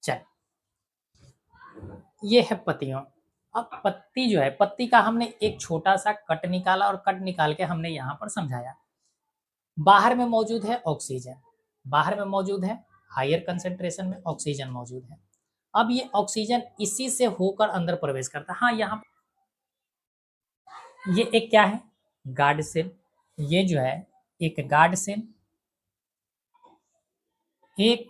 चल, ये है पत्तियों। अब पत्ती जो है, पत्ती का हमने एक छोटा सा कट निकाला और कट निकाल के हमने यहाँ पर समझाया। बाहर में मौजूद है ऑक्सीजन, बाहर में मौजूद है हायर कंसेंट्रेशन में ऑक्सीजन मौजूद है। अब ये ऑक्सीजन इसी से होकर अंदर प्रवेश करता है। हाँ, यहाँ ये एक क्या है? Guard cell. ये जो है एक गार्ड सेल, एक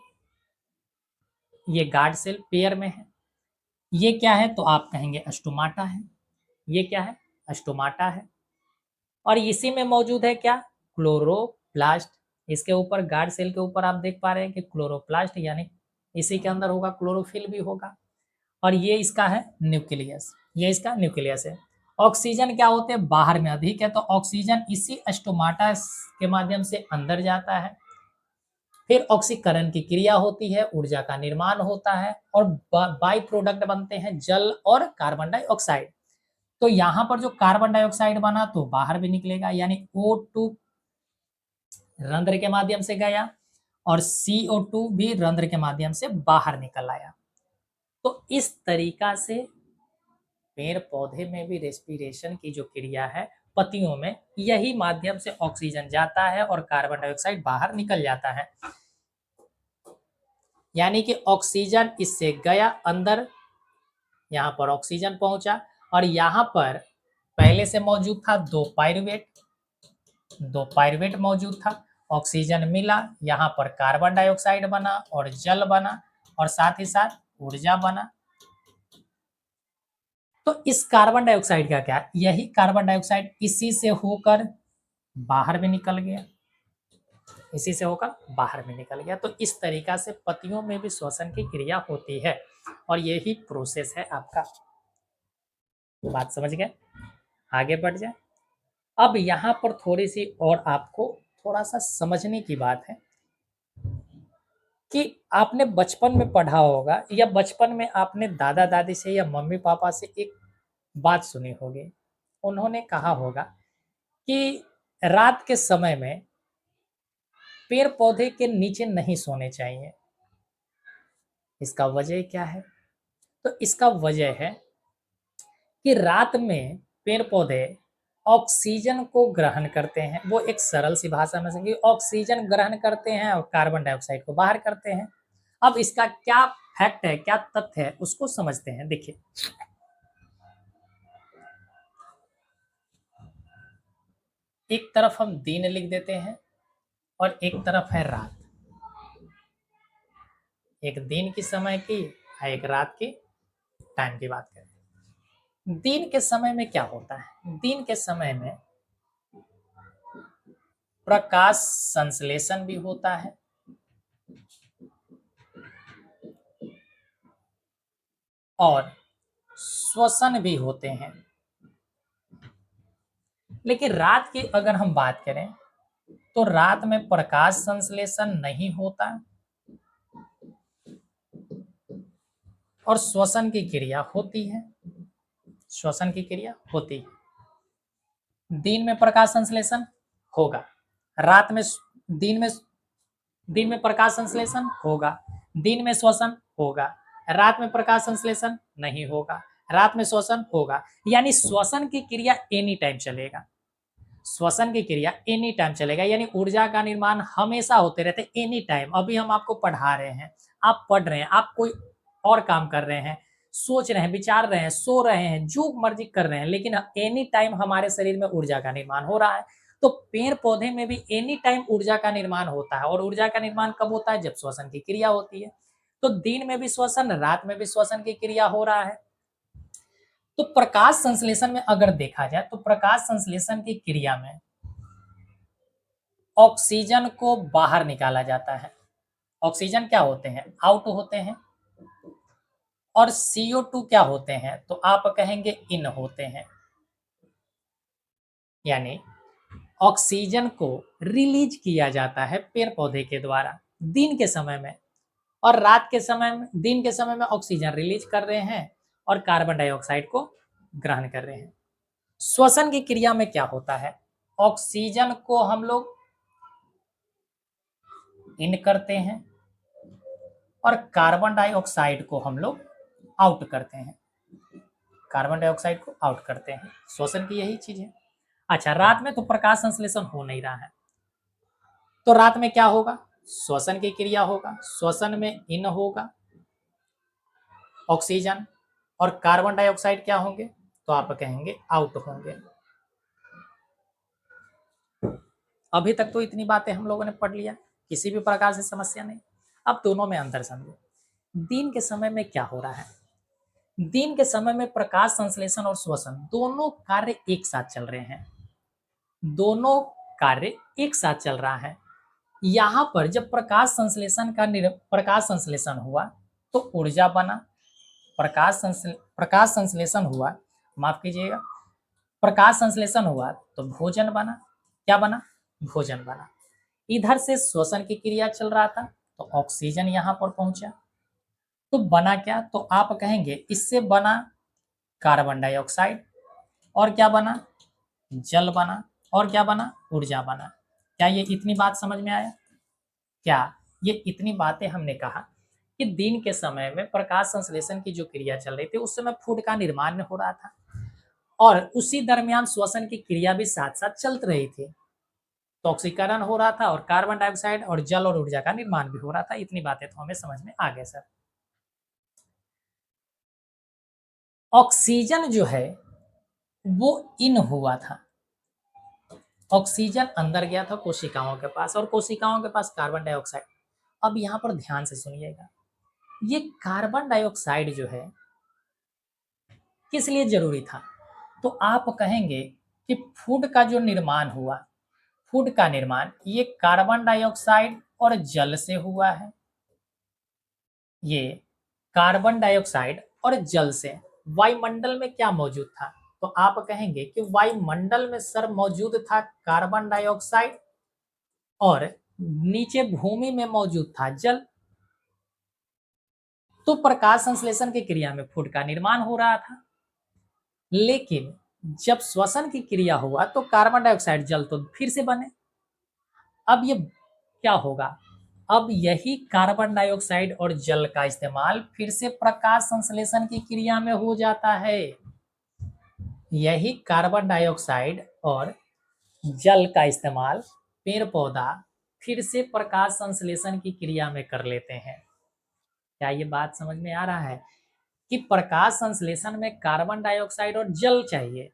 ये गार्ड सेल पेयर में है। ये क्या है तो आप कहेंगे स्टोमाटा है। ये क्या है? स्टोमाटा है। और इसी में मौजूद है क्या? क्लोरोप्लास्ट। इसके ऊपर गार्ड सेल के ऊपर आप देख पा रहे हैं कि क्लोरोप्लास्ट, यानी इसी के अंदर होगा क्लोरोफिल भी होगा। और ये इसका है न्यूक्लियस, ये इसका न्यूक्लियस है। ऑक्सीजन क्या होते हैं? बाहर में अधिक है, तो ऑक्सीजन इसी स्टोमाटा के माध्यम से अंदर जाता है। फिर ऑक्सीकरण की क्रिया होती है, ऊर्जा का निर्माण होता है और बाई प्रोडक्ट बनते हैं जल और कार्बन डाइऑक्साइड। तो यहाँ पर जो कार्बन डाइऑक्साइड बना तो बाहर भी निकलेगा, यानी O2 रंध्र के माध्यम से गया और CO2 भी रंध्र के माध्यम से बाहर निकल आया। तो इस तरीका से पेड़ पौधे में भी रेस्पिरेशन की जो क्रिया है, पत्तियों में यही माध्यम से ऑक्सीजन जाता है और कार्बन डाइऑक्साइड बाहर निकल जाता है। यानी कि ऑक्सीजन इससे गया अंदर, यहाँ पर ऑक्सीजन पहुंचा और यहाँ पर पहले से मौजूद था दो पायरुवेट मौजूद था। ऑक्सीजन मिला, यहाँ पर कार्बन डाइऑक्साइड बना और जल बना और साथ ही साथ ऊर्जा बना। तो इस कार्बन डाइऑक्साइड का क्या, यही कार्बन डाइऑक्साइड इसी से होकर बाहर भी निकल गया, इसी से होकर बाहर में निकल गया। तो इस तरीका से पत्तियों में भी श्वसन की क्रिया होती है और यही प्रोसेस है आपका। बात समझ गए? आगे बढ़ जाए। अब यहाँ पर थोड़ी सी और आपको थोड़ा सा समझने की बात है कि आपने बचपन में पढ़ा होगा या बचपन में आपने दादा दादी से या मम्मी पापा से एक बात सुनी होगी। उन्होंने कहा होगा कि रात के समय में पेड़ पौधे के नीचे नहीं सोने चाहिए। इसका वजह क्या है? तो इसका वजह है कि रात में पेड़ पौधे ऑक्सीजन को ग्रहण करते हैं। वो एक सरल सी भाषा में समझिए, ऑक्सीजन ग्रहण करते हैं और कार्बन डाइऑक्साइड को बाहर करते हैं। अब इसका क्या फैक्ट है, क्या तथ्य है, उसको समझते हैं। देखिए, एक तरफ हम दिन लिख देते हैं और एक तरफ है रात। एक दिन की समय की और एक रात की टाइम की बात करें। दिन के समय में क्या होता है? दिन के समय में प्रकाश संश्लेषण भी होता है और श्वसन भी होते हैं। लेकिन रात की अगर हम बात करें तो रात में प्रकाश संश्लेषण नहीं होता और श्वसन की क्रिया होती है। श्वसन की क्रिया होती है। दिन में प्रकाश संश्लेषण होगा, रात में दिन में दिन में प्रकाश संश्लेषण होगा, दिन में श्वसन होगा। रात में प्रकाश संश्लेषण नहीं होगा, रात में श्वसन होगा। यानी श्वसन की क्रिया एनी टाइम चलेगा। श्वसन की क्रिया एनी टाइम चलेगा, यानी ऊर्जा का निर्माण हमेशा होते रहते, एनी टाइम। अभी हम आपको पढ़ा रहे हैं, आप पढ़ रहे हैं, आप कोई और काम कर रहे हैं, सोच रहे हैं, विचार रहे हैं, सो रहे हैं, जो मर्जी कर रहे हैं, लेकिन एनी टाइम हमारे शरीर में ऊर्जा का निर्माण हो रहा है। तो पेड़ पौधे में भी एनी टाइम ऊर्जा का निर्माण होता है। और ऊर्जा का निर्माण कब होता है? जब श्वसन की क्रिया होती है। तो दिन में भी श्वसन, रात में भी श्वसन की क्रिया हो रहा है। तो प्रकाश संश्लेषण में अगर देखा जाए तो प्रकाश संश्लेषण की क्रिया में ऑक्सीजन को बाहर निकाला जाता है। ऑक्सीजन क्या होते हैं? आउट होते हैं। और CO2 क्या होते हैं? तो आप कहेंगे इन होते हैं। यानी ऑक्सीजन को रिलीज किया जाता है पेड़ पौधे के द्वारा दिन के समय में, और रात के समय में, दिन के समय में ऑक्सीजन रिलीज कर रहे हैं और कार्बन डाइऑक्साइड को ग्रहण कर रहे हैं। श्वसन की क्रिया में क्या होता है? ऑक्सीजन को हम लोग इन करते हैं और कार्बन डाइऑक्साइड को हम लोग आउट करते हैं। कार्बन डाइऑक्साइड को आउट करते हैं। श्वसन की यही चीज है। अच्छा, रात में तो प्रकाश संश्लेषण हो नहीं रहा है, तो रात में क्या होगा? श्वसन की क्रिया होगा। श्वसन में इन होगा ऑक्सीजन और कार्बन डाइऑक्साइड क्या होंगे? तो आप कहेंगे आउट होंगे। अभी तक तो इतनी बातें हम लोगों ने पढ़ लिया, किसी भी प्रकार से समस्या नहीं। अब दोनों में अंतर समझो। दिन के समय में क्या हो रहा है? दिन के समय में प्रकाश संश्लेषण और श्वसन दोनों कार्य एक साथ चल रहे हैं। दोनों कार्य एक साथ चल रहा है। यहाँ पर जब प्रकाश संश्लेषण हुआ तो ऊर्जा बना। प्रकाश संश्लेषण हुआ, माफ कीजिएगा, प्रकाश संश्लेषण हुआ तो भोजन बना। क्या बना? भोजन बना। इधर से श्वसन की क्रिया चल रहा था तो ऑक्सीजन यहाँ पर पहुंचा। तो बना क्या? तो आप कहेंगे इससे बना कार्बन डाइऑक्साइड, और क्या बना? जल बना, और क्या बना? ऊर्जा बना। क्या ये इतनी बात समझ में आया? क्या ये इतनी बातें हमने कहा कि दिन के समय में प्रकाश संश्लेषण की जो क्रिया चल रही थी उस समय फूड का निर्माण हो रहा था, और उसी दरमियान श्वसन की क्रिया भी साथ साथ चल रही थी। तो ऑक्सीकरण हो रहा था और कार्बन डाइऑक्साइड और जल और ऊर्जा का निर्माण भी हो रहा था। इतनी बातें तो हमें समझ में आ गए सर। ऑक्सीजन जो है वो इन हुआ था। ऑक्सीजन अंदर गया था कोशिकाओं के पास, और कोशिकाओं के पास कार्बन डाइऑक्साइड। अब यहाँ पर ध्यान से सुनिएगा, ये कार्बन डाइऑक्साइड जो है किस लिए जरूरी था? तो आप कहेंगे कि फूड का जो निर्माण हुआ, फूड का निर्माण ये कार्बन डाइऑक्साइड और जल से हुआ है। ये कार्बन डाइऑक्साइड और जल से। वायुमंडल में क्या मौजूद था? तो आप कहेंगे कि वायुमंडल में सर मौजूद था कार्बन डाइऑक्साइड, और नीचे भूमि में मौजूद था जल। तो प्रकाश संश्लेषण की क्रिया में फूड का निर्माण हो रहा था, लेकिन जब श्वसन की क्रिया हुआ तो कार्बन डाइऑक्साइड जल तो फिर से बने। अब ये क्या होगा? अब यही कार्बन डाइऑक्साइड और जल का इस्तेमाल फिर से प्रकाश संश्लेषण की क्रिया में हो जाता है। यही कार्बन डाइऑक्साइड और जल का इस्तेमाल पेड़ पौधा फिर से प्रकाश संश्लेषण की क्रिया में कर लेते हैं। क्या ये बात समझ में आ रहा है कि प्रकाश संश्लेषण में कार्बन डाइऑक्साइड और जल चाहिए,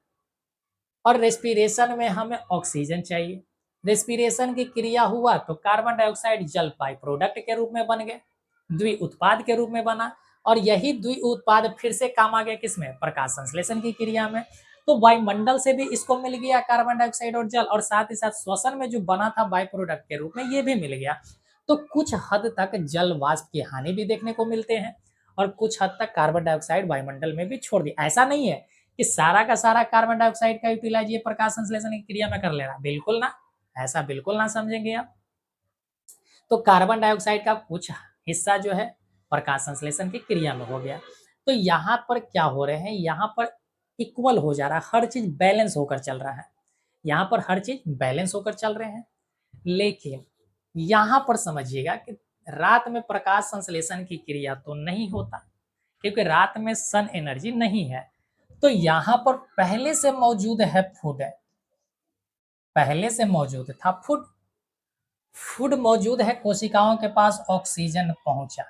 और रेस्पिरेशन में हमें ऑक्सीजन चाहिए। रेस्पिरेशन की क्रिया हुआ तो कार्बन डाइऑक्साइड जल बाई प्रोडक्ट के रूप में बन गए, द्वि उत्पाद के रूप में बना, और यही द्वि उत्पाद फिर से काम आ गया किसमें? प्रकाश संश्लेषण की क्रिया में। तो वायुमंडल से भी इसको मिल गया कार्बन डाइऑक्साइड और जल, और साथ ही साथ श्वसन में जो बना था बाई प्रोडक्ट के रूप में ये भी मिल गया। तो कुछ हद तक जल वाष्प की हानि भी देखने को मिलते हैं, और कुछ हद तक कार्बन डाइऑक्साइड वायुमंडल में भी छोड़ दिया। ऐसा नहीं है कि सारा का सारा कार्बन डाइऑक्साइड का यूटिलाइज ये प्रकाश संश्लेषण की क्रिया में कर ले रहा, बिल्कुल ना, ऐसा बिल्कुल ना समझेंगे आप। तो कार्बन डाइऑक्साइड का कुछ हिस्सा जो है प्रकाश संश्लेषण की क्रिया में हो गया। तो यहाँ पर क्या हो रहे हैं? यहाँ पर इक्वल हो जा रहा है, हर चीज बैलेंस होकर चल रहा है। यहाँ पर हर चीज बैलेंस होकर चल रहे हैं। लेकिन यहाँ पर समझिएगा कि रात में प्रकाश संश्लेषण की क्रिया तो नहीं होता, क्योंकि रात में सन एनर्जी नहीं है। तो यहाँ पर पहले से मौजूद है फूड, पहले से मौजूद था फूड। फूड मौजूद है, कोशिकाओं के पास ऑक्सीजन पहुंचा,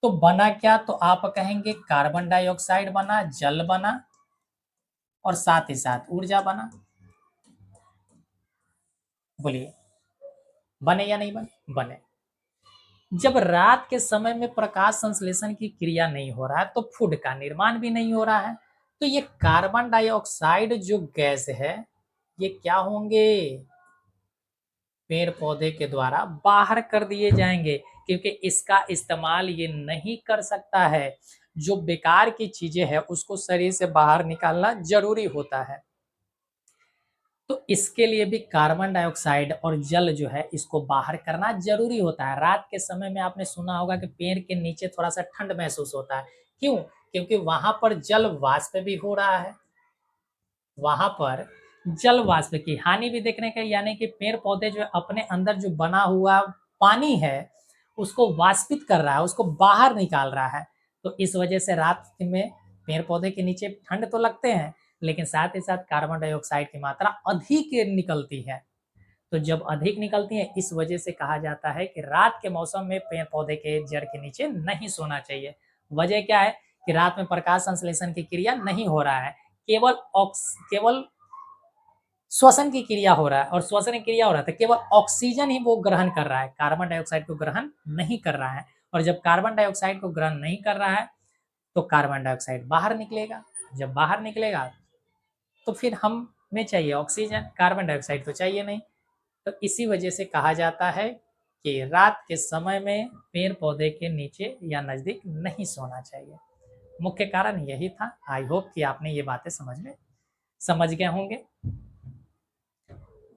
तो बना क्या? तो आप कहेंगे कार्बन डाइऑक्साइड बना, जल बना, और साथ ही साथ ऊर्जा बना। बोलिए, बने या नहीं बने? बने। जब रात के समय में प्रकाश संश्लेषण की क्रिया नहीं हो रहा है तो फूड का निर्माण भी नहीं हो रहा है, तो ये कार्बन डाइऑक्साइड जो गैस है ये क्या होंगे? पेड़ पौधे के द्वारा बाहर कर दिए जाएंगे, क्योंकि इसका इस्तेमाल ये नहीं कर सकता है। जो बेकार की चीजें हैं उसको शरीर से बाहर निकालना जरूरी होता है। तो इसके लिए भी कार्बन डाइऑक्साइड और जल जो है इसको बाहर करना जरूरी होता है। रात के समय में आपने सुना होगा कि पेड़ के नीचे थोड़ा सा ठंड महसूस होता है। क्यों? क्योंकि वहां पर जल वाष्प भी हो रहा है, वहां पर जल वाष्प की हानि भी देखने का, यानी कि पेड़ पौधे जो अपने अंदर जो बना हुआ पानी है उसको वाष्पित कर रहा है, उसको बाहर निकाल रहा है। तो इस वजह से रात में पेड़ पौधे के नीचे ठंड तो लगते हैं, लेकिन साथ ही साथ कार्बन डाइऑक्साइड की मात्रा अधिक निकलती है। तो जब अधिक निकलती है इस वजह से कहा जाता है कि रात के मौसम में पेड़ पौधे के जड़ के नीचे नहीं सोना चाहिए। वजह क्या है? कि रात में प्रकाश संश्लेषण की क्रिया नहीं हो रहा है, केवल श्वसन की क्रिया हो रहा है और श्वसन की क्रिया हो रहा है तो केवल ऑक्सीजन ही वो ग्रहण कर रहा है, कार्बन डाइऑक्साइड को ग्रहण नहीं कर रहा है। और जब कार्बन डाइऑक्साइड को ग्रहण नहीं कर रहा है तो कार्बन डाइऑक्साइड बाहर निकलेगा। जब बाहर निकलेगा तो फिर हमें चाहिए ऑक्सीजन, कार्बन डाइऑक्साइड तो चाहिए नहीं। तो इसी वजह से कहा जाता है कि रात के समय में पेड़ पौधे के नीचे या नज़दीक नहीं सोना चाहिए। मुख्य कारण यही था। आई होप कि आपने ये बातें समझ गए होंगे।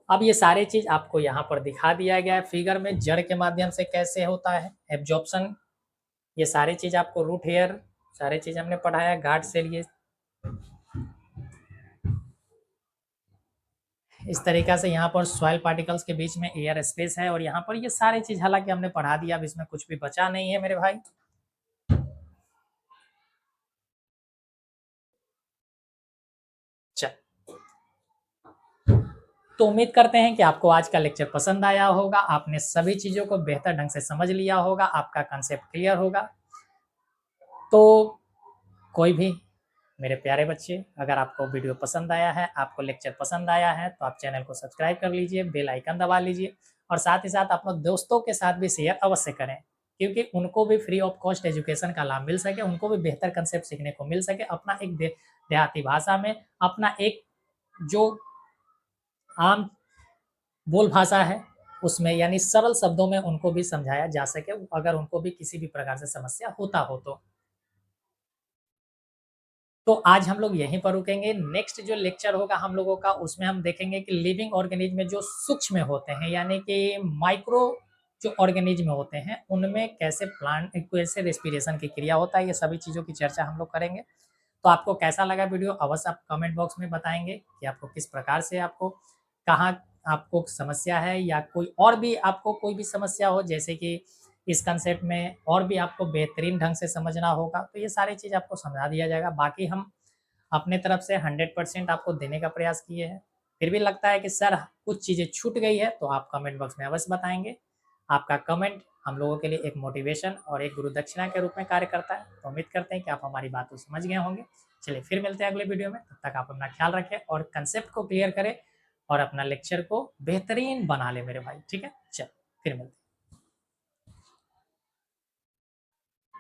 अब ये सारे चीज़ आपको यहाँ पर दिखा दिया गया है फिगर में, जड़ के माध्यम से कैसे होता है एब्जॉर्प्शन, ये सारी चीज़ आपको रूट हेयर सारे चीज़ हमने पढ़ाया, गार्ड सेल ये इस तरीक़ा से यहाँ पर सॉइल पार्टिकल्स के बीच में एयर स्पेस है और यहाँ पर ये सारी चीज़ हालाँकि हमने पढ़ा दिया, अब इसमें कुछ भी बचा नहीं है मेरे भाई। चल, तो उम्मीद करते हैं कि आपको आज का लेक्चर पसंद आया होगा, आपने सभी चीज़ों को बेहतर ढंग से समझ लिया होगा, आपका कंसेप्ट क्लियर होगा। तो कोई भी मेरे प्यारे बच्चे, अगर आपको वीडियो पसंद आया है, आपको लेक्चर पसंद आया है, तो आप चैनल को सब्सक्राइब कर लीजिए, बेल आइकन दबा लीजिए और साथ ही साथ अपने दोस्तों के साथ भी शेयर अवश्य करें, क्योंकि उनको भी फ्री ऑफ कॉस्ट एजुकेशन का लाभ मिल सके, उनको भी बेहतर कंसेप्ट सीखने को मिल सके, अपना एक देहाती भाषा में, अपना एक जो आम बोल भाषा है, उसमें यानी सरल शब्दों में उनको भी समझाया जा सके, अगर उनको भी किसी भी प्रकार से समस्या होता हो तो। तो आज हम लोग यहीं पर रुकेंगे। नेक्स्ट जो लेक्चर होगा हम लोगों का, उसमें हम देखेंगे कि लिविंग ऑर्गेनिज्म में जो सूक्ष्म होते हैं, यानी कि माइक्रो जो ऑर्गेनिज्म होते हैं, उनमें कैसे प्लांट कैसे रेस्पिरेशन की क्रिया होता है, ये सभी चीज़ों की चर्चा हम लोग करेंगे। तो आपको कैसा लगा वीडियो अवश्य आप कमेंट बॉक्स में बताएंगे कि आपको किस प्रकार से आपको कहाँ आपको समस्या है, या कोई और भी आपको कोई भी समस्या हो, जैसे कि इस कंसेप्ट में और भी आपको बेहतरीन ढंग से समझना होगा, तो ये सारी चीज़ आपको समझा दिया जाएगा। बाकी हम अपने तरफ से 100% आपको देने का प्रयास किए हैं। फिर भी लगता है कि सर कुछ चीज़ें छूट गई है, तो आप कमेंट बॉक्स में अवश्य बताएँगे। आपका कमेंट हम लोगों के लिए एक मोटिवेशन और एक गुरु दक्षिणा के रूप में कार्य करता है। तो उम्मीद करते हैं कि आप हमारी बात को समझ गए होंगे। चलिए फिर मिलते हैं अगले वीडियो में, तब तक आप अपना ख्याल रखें और कंसेप्ट को क्लियर करें और अपना लेक्चर को बेहतरीन बना लें मेरे भाई, ठीक है? चलो फिर मिलते हैं।